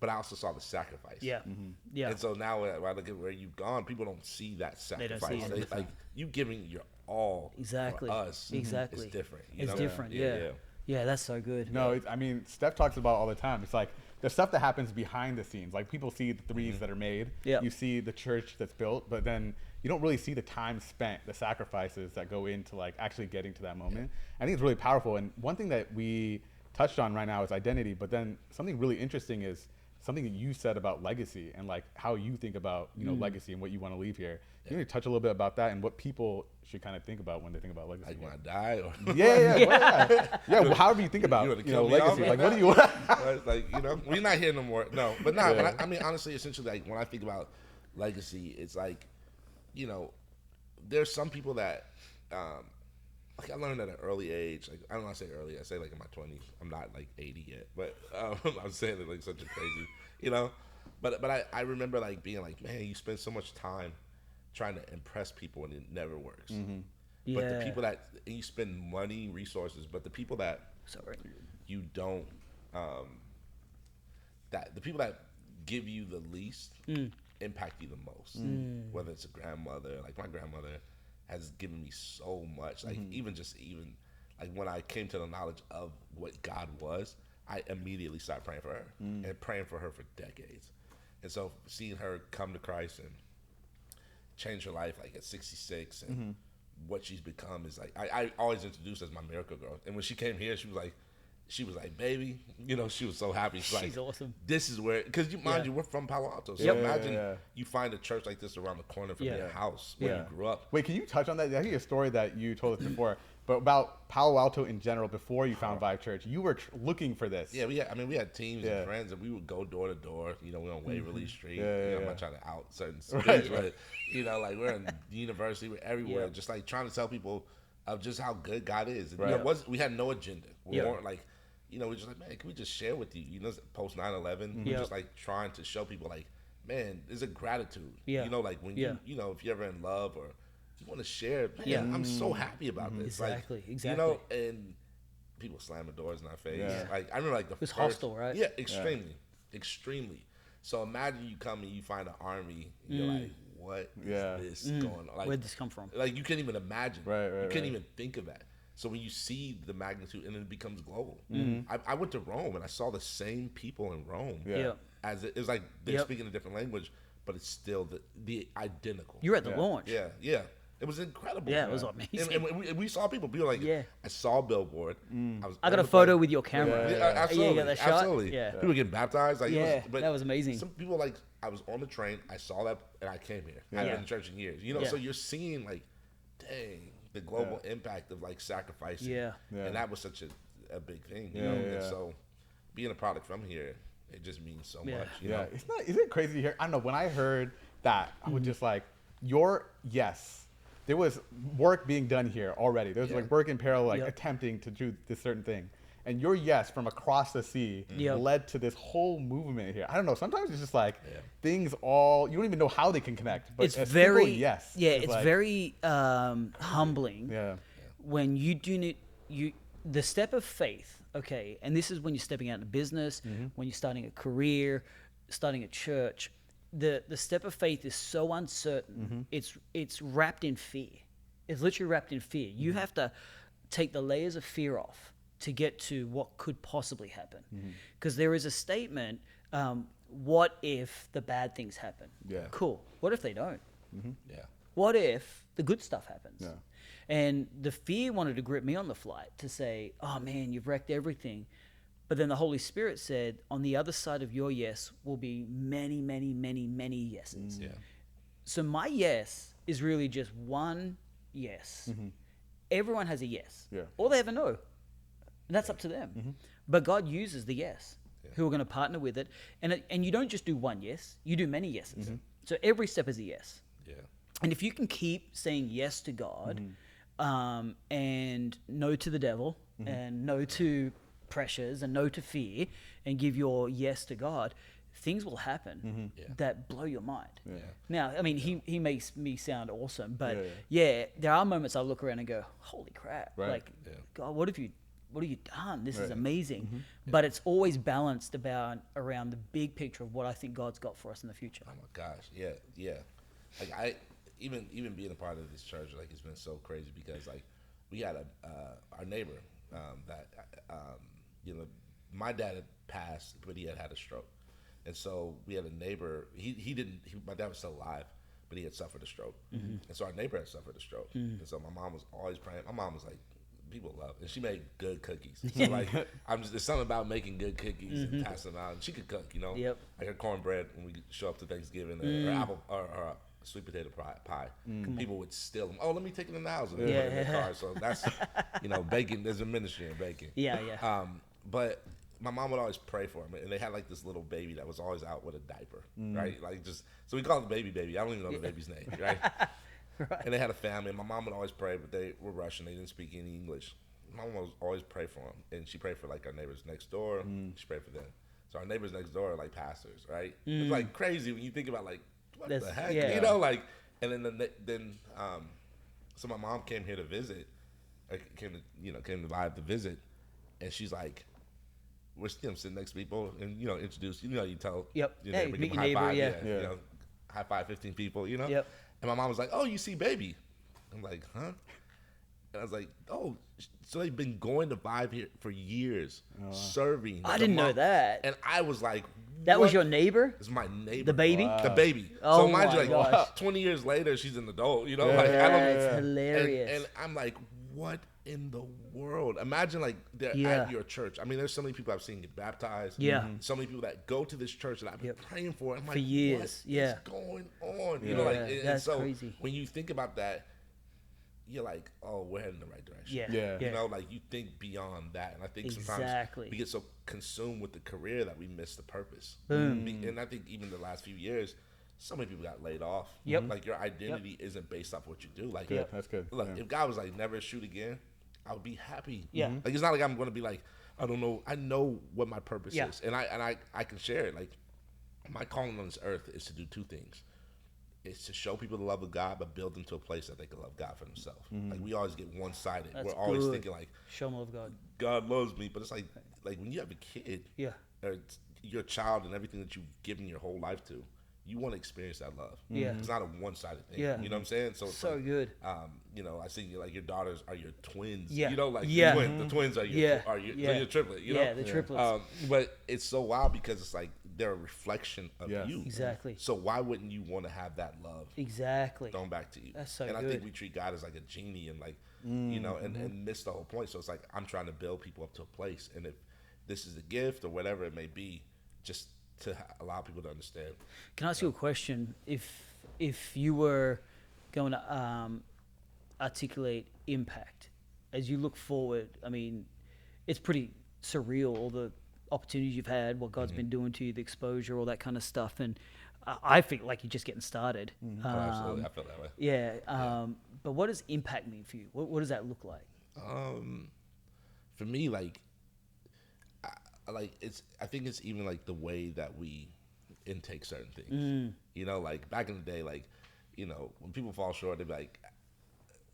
but I also saw the sacrifice. And so now when I look at where you've gone, people don't see that sacrifice. They don't see it. Like, you giving your all for us is different. It's different. Yeah, that's so good. No, I mean, Steph talks about all the time. It's like the stuff that happens behind the scenes. Like, people see the threes that are made. You see the church that's built, but then you don't really see the time spent, the sacrifices that go into like actually getting to that moment. I think it's really powerful. And one thing that we touched on right now is identity, but then something really interesting is something that you said about legacy, and like how you think about, you know, legacy and what you want to leave here. You need to touch a little bit about that and what people should kind of think about when they think about legacy. Like when I die, or well, however you think about, you know, legacy. Like, what do you want? Like, you know, we're not here no more. No, but but I mean, honestly, essentially, like when I think about legacy, it's like, you know, there's some people that, like I learned at an early age. Like, I don't want to say early. I say like in my 20s. I'm not like 80 yet, but I'm saying it like such a crazy, you know. But I remember like being like, man, you spend so much time trying to impress people and it never works. But the people that, and you spend money, resources, but the people that you don't, that the people that give you the least impact you the most. Whether it's a grandmother, like my grandmother has given me so much. Like even like when I came to the knowledge of what God was, I immediately started praying for her and praying for her for decades. And so seeing her come to Christ and change her life like at 66 and what she's become is like, I always introduced her as my miracle girl. And when she came here, she was like, baby, you know, she was so happy. She's like, awesome. This is where, because mind you, we're from Palo Alto. So imagine you find a church like this around the corner from your house where you grew up. Wait, can you touch on that? I think a story that you told us before. But about Palo Alto in general, before you found Vive Church, you were looking for this. Yeah, we had teams and friends, and we would go door to door. You know, we're on Waverly Street. I'm not trying to out certain streets, but you know, like we're in university, we're everywhere, just like trying to tell people of just how good God is. And, you know, we had no agenda. We weren't like, you know, we're just like, man, can we just share with you? You know, post 9/11, we're just like trying to show people, like, man, there's a gratitude. You know, like when you know, if you're ever in love or you want to share, man, I'm so happy about this. Exactly. You know, and people slamming doors in our face. Like I remember, like it was hostile, right? Yeah, extremely. So imagine you come and you find an army, and you're like, what is this going on? Like, where'd this come from? Like you can't even imagine. You can't even think of that. So when you see the magnitude, and it becomes global. I went to Rome and I saw the same people in Rome. As it was like they're speaking a different language, but it's still the identical. You were at the launch. Yeah. It was incredible. Yeah, it was amazing. And we saw people. People were like, I saw a billboard. I got a photo with your camera. Absolutely. You got that shot? Absolutely. Yeah. People getting baptized. Like, but that was amazing. Some people, like, I was on the train. I saw that, and I came here. I haven't been in church in years. You know, so you're seeing, like, dang, the global impact of, like, sacrificing. And that was such a big thing, you know? And so being a product from here, it just means so much. You know? Isn't it crazy to hear? I don't know. When I heard that, I was just like, there was work being done here already. There was like work in parallel, like attempting to do this certain thing. And your yes from across the sea led to this whole movement here. I don't know. Sometimes it's just like things you don't even know how they can connect. But it's very, it's like, very humbling when you do the step of faith, okay, and this is when you're stepping out into business, when you're starting a career, starting a church. The step of faith is so uncertain. It's wrapped in fear. It's literally wrapped in fear. You have to take the layers of fear off to get to what could possibly happen. Because there is a statement, what if the bad things happen? Cool. What if they don't? What if the good stuff happens? And the fear wanted to grip me on the flight to say, oh man, you've wrecked everything. But then the Holy Spirit said, on the other side of your yes will be many, many, many, many yeses. So my yes is really just one yes. Everyone has a yes. Or they have a no. And that's up to them. But God uses the yes, who are going to partner with it. And you don't just do one yes, you do many yeses. So every step is a yes. And if you can keep saying yes to God and no to the devil and no to pressures and no to fear, and give your yes to God, things will happen that blow your mind. Now, I mean, he makes me sound awesome, but there are moments I look around and go, holy crap, like, God, what have you done? This is amazing. But it's always balanced around the big picture of what I think God's got for us in the future. Oh my gosh, like I even being a part of this church, like, it's been so crazy because, like, we had our neighbor that you know, my dad had passed, but he had a stroke, and so we had a neighbor. My dad was still alive, but he had suffered a stroke, and so our neighbor had suffered a stroke, and so my mom was always praying. My mom was like, people love, and she made good cookies. So like, there's something about making good cookies and passing them out. And she could cook, you know. Like her cornbread when we show up to Thanksgiving, or apple or sweet potato pie. People would steal them. Oh, let me take it in the house and put it in the car. So that's, you know, baking. There's a ministry in baking. But my mom would always pray for him, and they had like this little baby that was always out with a diaper, right? Like, just, so we call it baby. I don't even know the baby's name, right? And they had a family, and my mom would always pray, but they were Russian. They didn't speak any English. My mom would always pray for him, and she prayed for like our neighbors next door. She prayed for them. So our neighbors next door are like pastors, right? It's like crazy when you think about, like, what the heck, you know, like. And then so my mom came here to visit, came to Vive to visit, and she's like, we're still sitting next to people, and, you know, introduce, you know, you tell your neighbor, meet your high neighbor, five, you know, high five 15 people, you know. And my mom was like, oh, you see baby. I'm like, huh? And I was like, oh, so they've been going to Vive here for years, serving. I didn't know that. And I was like, that was your neighbor? It's my neighbor. The baby? Wow. The baby. Oh, so mind you, like, gosh. 20 years later, she's an adult, you know? Like, I don't know. It's hilarious. And I'm like, what in the world? Imagine, like, they're at your church. I mean, there's so many people I've seen get baptized. So many people that go to this church that I've been praying for. I'm like, for years. What is going on? You know, like, and that's so crazy. When you think about that, you're like, oh, we're heading in the right direction. Yeah. You know, like you think beyond that. And I think sometimes we get so consumed with the career that we miss the purpose. And I think even the last few years, so many people got laid off. Like your identity isn't based off what you do. Like, that's good. Look, if God was like, never shoot again, I would be happy. Yeah. Like, it's not like I'm going to be like, I don't know. I know what my purpose is. And I can share it. Like, my calling on this earth is to do two things. It's to show people the love of God, but build them to a place that they can love God for themselves. Like, we always get one-sided. We're always thinking like, show them love God. God loves me, but it's like when you have a kid, or it's your child and everything that you've given your whole life to, you want to experience that love. It's not a one-sided thing. You know what I'm saying? So it's so like, good. You know, I see like your daughters are your twins. Yeah. You know, like the twins are your your triplet. You know? The triplets. But it's so wild because it's like they're a reflection of you. Exactly. So why wouldn't you want to have that love? Exactly. Thrown back to you. That's so and good. I think we treat God as like a genie and like you know, and miss the whole point. So it's like I'm trying to build people up to a place, and if this is a gift or whatever it may be, just to allow people to understand. Can I ask you a question? If you were going to articulate impact as you look forward, I mean, it's pretty surreal, all the opportunities you've had, what God's been doing to you, the exposure, all that kind of stuff. And I feel like you're just getting started. Absolutely, I feel that way. Yeah. But what does impact mean for you? What does that look like? For me, like, I think it's even like the way that we intake certain things. You know, like back in the day, like, you know, when people fall short, they'd be like,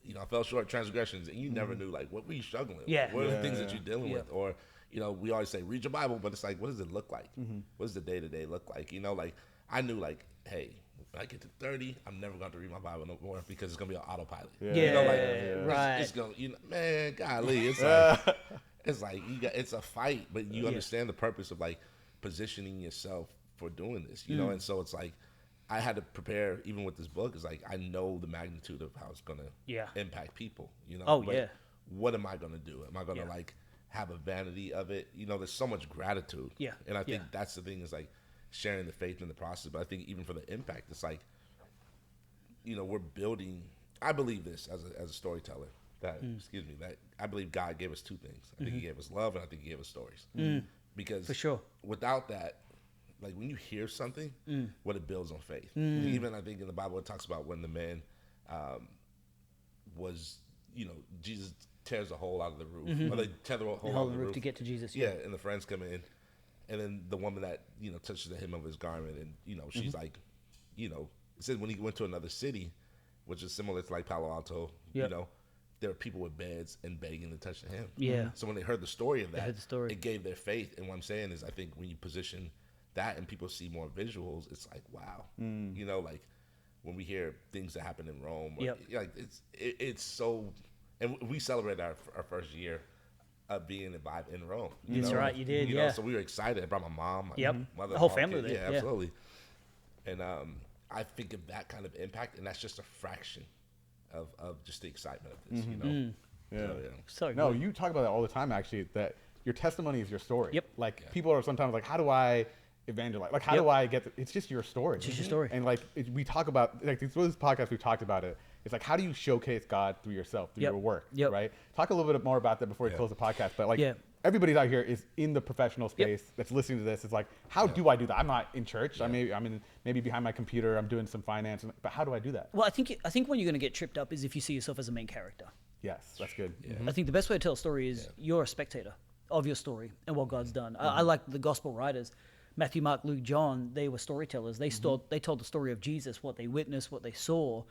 you know, I fell short of transgressions, and you never knew like what were you struggling with? What are the things that you're dealing with? Or, you know, we always say read your Bible, but it's like, what does it look like? What does the day to day look like? You know, like I knew like, hey, when I get to 30, I'm never going to read my Bible no more because it's going to be on autopilot. You know, like right. It's going, you know, man, golly, it's like. It's like it's a fight, but you understand the purpose of like positioning yourself for doing this, you know. And so it's like I had to prepare, even with this book. It's like I know the magnitude of how it's gonna impact people, you know. What am I gonna do? Am I gonna like have a vanity of it? You know, there's so much gratitude. And I think that's the thing, is like sharing the faith in the process. But I think even for the impact, it's like, you know, we're building. I believe this as a storyteller. That I believe God gave us two things. I think He gave us love, and I think He gave us stories. Because for sure, without that, like when you hear something, what it builds on faith. Even I think in the Bible it talks about when the man was, you know, Jesus tears a hole out of the roof, or they tear the hole out of the roof to get to Jesus. And the friends come in, and then the woman that, you know, touches the hem of his garment, and you know she's like, you know, it says when he went to another city, which is similar to like Palo Alto, you know. There were people with beds and begging to touch the hem. So when they heard the story of that, it gave their faith. And what I'm saying is, I think when you position that and people see more visuals, it's like, wow. You know, like when we hear things that happen in Rome, or, like it's so. And we celebrated our first year of being in Rome. That's right, you did. You know, so we were excited. I brought my mom, my mother, the whole family there. Yeah, absolutely. And I think of that kind of impact, and that's just a fraction of just the excitement of this, you know. So good. No, you talk about that all the time, actually, that your testimony is your story. Like people are sometimes like, how do I evangelize? Like, how do I get it's just your story. It's just your story. And like we talk about, like through this podcast we've talked about it. It's like, how do you showcase God through yourself, through your work, right? Talk a little bit more about that before we close the podcast. But like everybody out here is in the professional space that's listening to this. It's like, how do I do that? I'm not in church. I'm maybe behind my computer. I'm doing some finance. But how do I do that? Well, I think when you're going to get tripped up is if you see yourself as a main character. Yes, that's good. I think the best way to tell a story is you're a spectator of your story and what God's done. I like the gospel writers. Matthew, Mark, Luke, John, they were storytellers. They told the story of Jesus, what they witnessed, what they saw.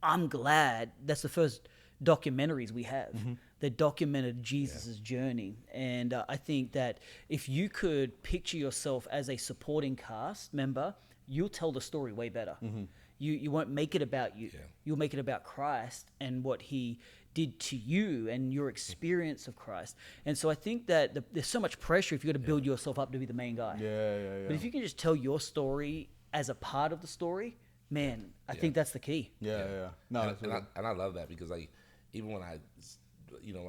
I'm glad that's the first documentaries we have that documented Jesus's journey. And I think that if you could picture yourself as a supporting cast member, you'll tell the story way better. You won't make it about you. You'll make it about Christ and what He did to you and your experience of Christ. And so I think that there's so much pressure if you've got to build yourself up to be the main guy. But if you can just tell your story as a part of the story, man, I think that's the key. No, and I love that, because like even when I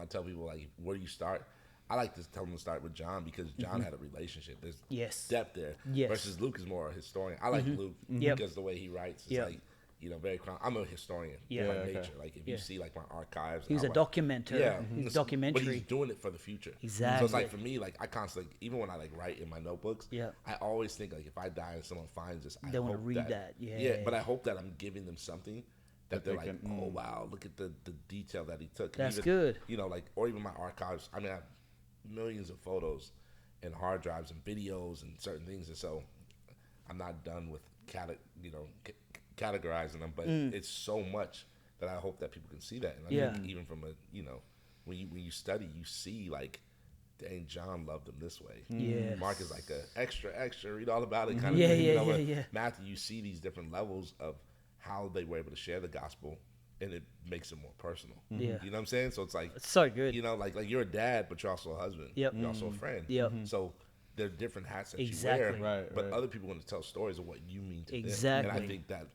tell people like, where do you start? I like to tell them to start with John, because John had a relationship. There's depth there. Versus Luke is more a historian. I like Luke because the way he writes is like very. I'm a historian by nature. Like if you see like my archives, He's a documenter. Yeah, he's documentary. But he's doing it for the future. Exactly. So it's like for me, like I constantly, even when I like write in my notebooks, I always think like if I die and someone finds this, they want to read that. But I hope that I'm giving them something that they're like, oh wow, look at the detail that he took. That's even, good. Like, or even my archives. I mean, I have millions of photos and hard drives and videos and certain things, and so I'm not done with categorizing them, but it's so much that I hope that people can see that. And I think even from when you study, you see like, dang, John loved him this way. Mark is like a extra, read all about it kind of thing. Matthew, you see these different levels of how they were able to share the gospel, and it makes it more personal. You know what I'm saying? So it's like, it's so good. Like you're a dad, but you're also a husband. You're also a friend. So there are different hats that you wear, but other people want to tell stories of what you mean to them. And I think that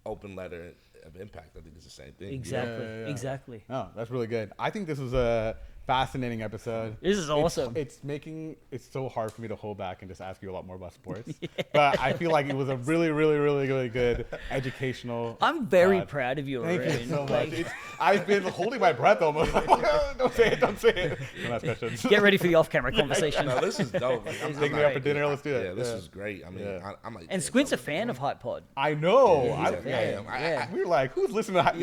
open letter of impact, I think it's the same thing. Exactly. Oh, that's really good. I think this was a fascinating episode. This is awesome. It's making it so hard for me to hold back and just ask you a lot more about sports. But I feel like it was a really, really, really, really good educational. I'm very proud of you, Thank you so much. I've been holding my breath almost. Don't say it. Last question. Get ready for the off-camera conversation. No, this is dope. Like, I'm taking me out for dinner. Let's do it. Yeah, this is great. I mean, I'm like. And Squint's a fan of Hype Pod. I know. We were like, who's listening to Hype?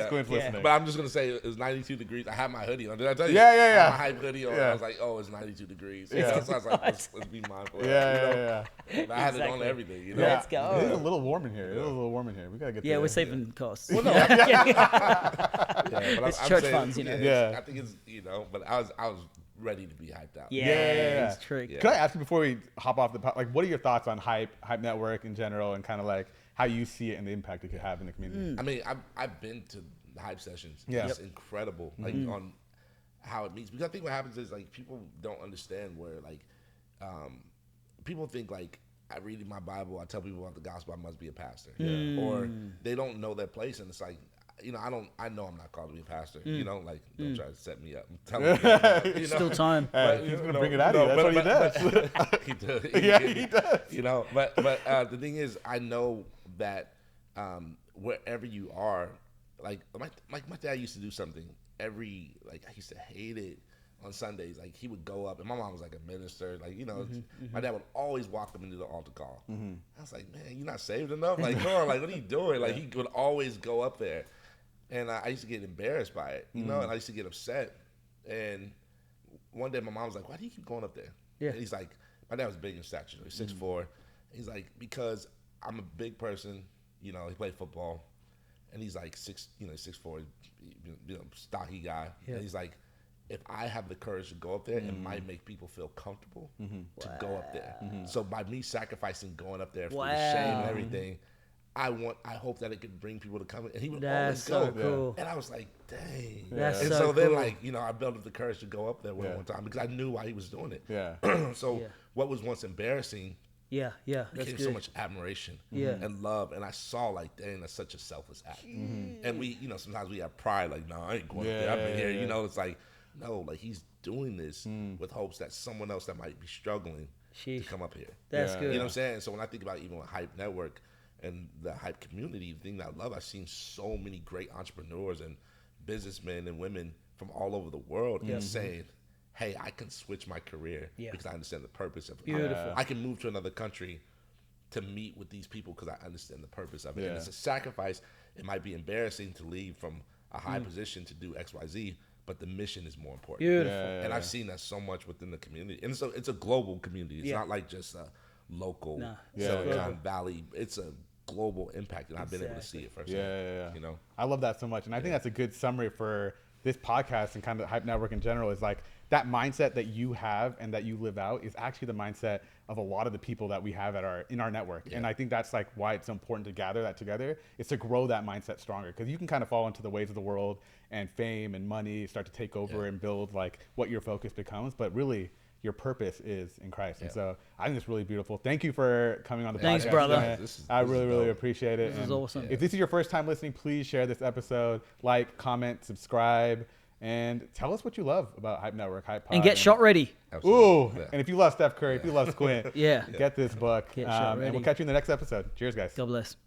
Squint's listening. But I'm just gonna say it was 92 degrees. I had my hoodie on. Did I tell you? Yeah. I had my Hype hoodie on. I was like, oh, it's 92 degrees. So I was like, let's be mindful. Yeah. But I had it on everything. Let's go. It is a little warm in here. We gotta get. We're saving costs. Well, no. But it's church funds, I think it's but I was ready to be hyped out. It's true. Could I ask you before we hop off what are your thoughts on Hype Network in general, and kind of like how you see it and the impact it could have in the community? I mean, I've been to the Hype sessions. It's incredible, like on how it meets. Because I think what happens is like people don't understand where like people think like I read in my Bible, I tell people about the gospel, I must be a pastor, or they don't know their place, and it's like. I know I'm not called to be a pastor. Like don't try to set me up. I'm telling you, Still time. He's gonna bring it out of you. That's what he does. He does. He does. But the thing is, I know that wherever you are, like my dad used to do something I used to hate it on Sundays. Like he would go up, and my mom was like a minister. Like my dad would always walk up and do the altar call. I was like, man, you're not saved enough. Like, come on, like what are you doing? Like he would always go up there. And I used to get embarrassed by it, and I used to get upset. And one day my mom was like, why do you keep going up there? And he's like, my dad was big in stature, he's 6'4". He's like, because I'm a big person, he played football. And he's like 6'4", stocky guy. And he's like, if I have the courage to go up there, it might make people feel comfortable to go up there. So by me sacrificing going up there for the shame and everything, I hope that it could bring people to come in. And he would always go. So cool. And I was like, dang. That's and so so cool. then I built up the courage to go up there one time because I knew why he was doing it. So what was once embarrassing became so much admiration and love. And I saw like, dang, that's such a selfless act. And we, sometimes we have pride, like, no, I ain't going up there. I've been here. It's like, no, like he's doing this with hopes that someone else that might be struggling to come up here. That's good. You know what I'm saying? So when I think about even with Hype Network and the Hype community, the thing that I love, I've seen so many great entrepreneurs and businessmen and women from all over the world saying, hey, I can switch my career because I understand the purpose of it. Beautiful. I can move to another country to meet with these people because I understand the purpose of it. And it's a sacrifice. It might be embarrassing to leave from a high position to do X, Y, Z, but the mission is more important. Beautiful. And I've seen that so much within the community. And so it's a global community. It's not like just a local Silicon Valley. It's a global impact, and I've been able to see it firsthand. I love that so much, and I think that's a good summary for this podcast and kind of Hype Network in general. Is like that mindset that you have and that you live out is actually the mindset of a lot of the people that we have in our network. And I think that's like why it's so important to gather that together, is to grow that mindset stronger, because you can kind of fall into the ways of the world and fame and money start to take over and build like what your focus becomes, but really your purpose is in Christ. And so I think it's really beautiful. Thank you for coming on the podcast. Thanks, brother. I really appreciate it. This is awesome. If this is your first time listening, please share this episode, like, comment, subscribe, and tell us what you love about Hype Network, Hype Pod. And get shot ready. Ooh, and if you love Steph Curry, if you love Squint, get get this book. Get shot ready. And we'll catch you in the next episode. Cheers, guys. God bless.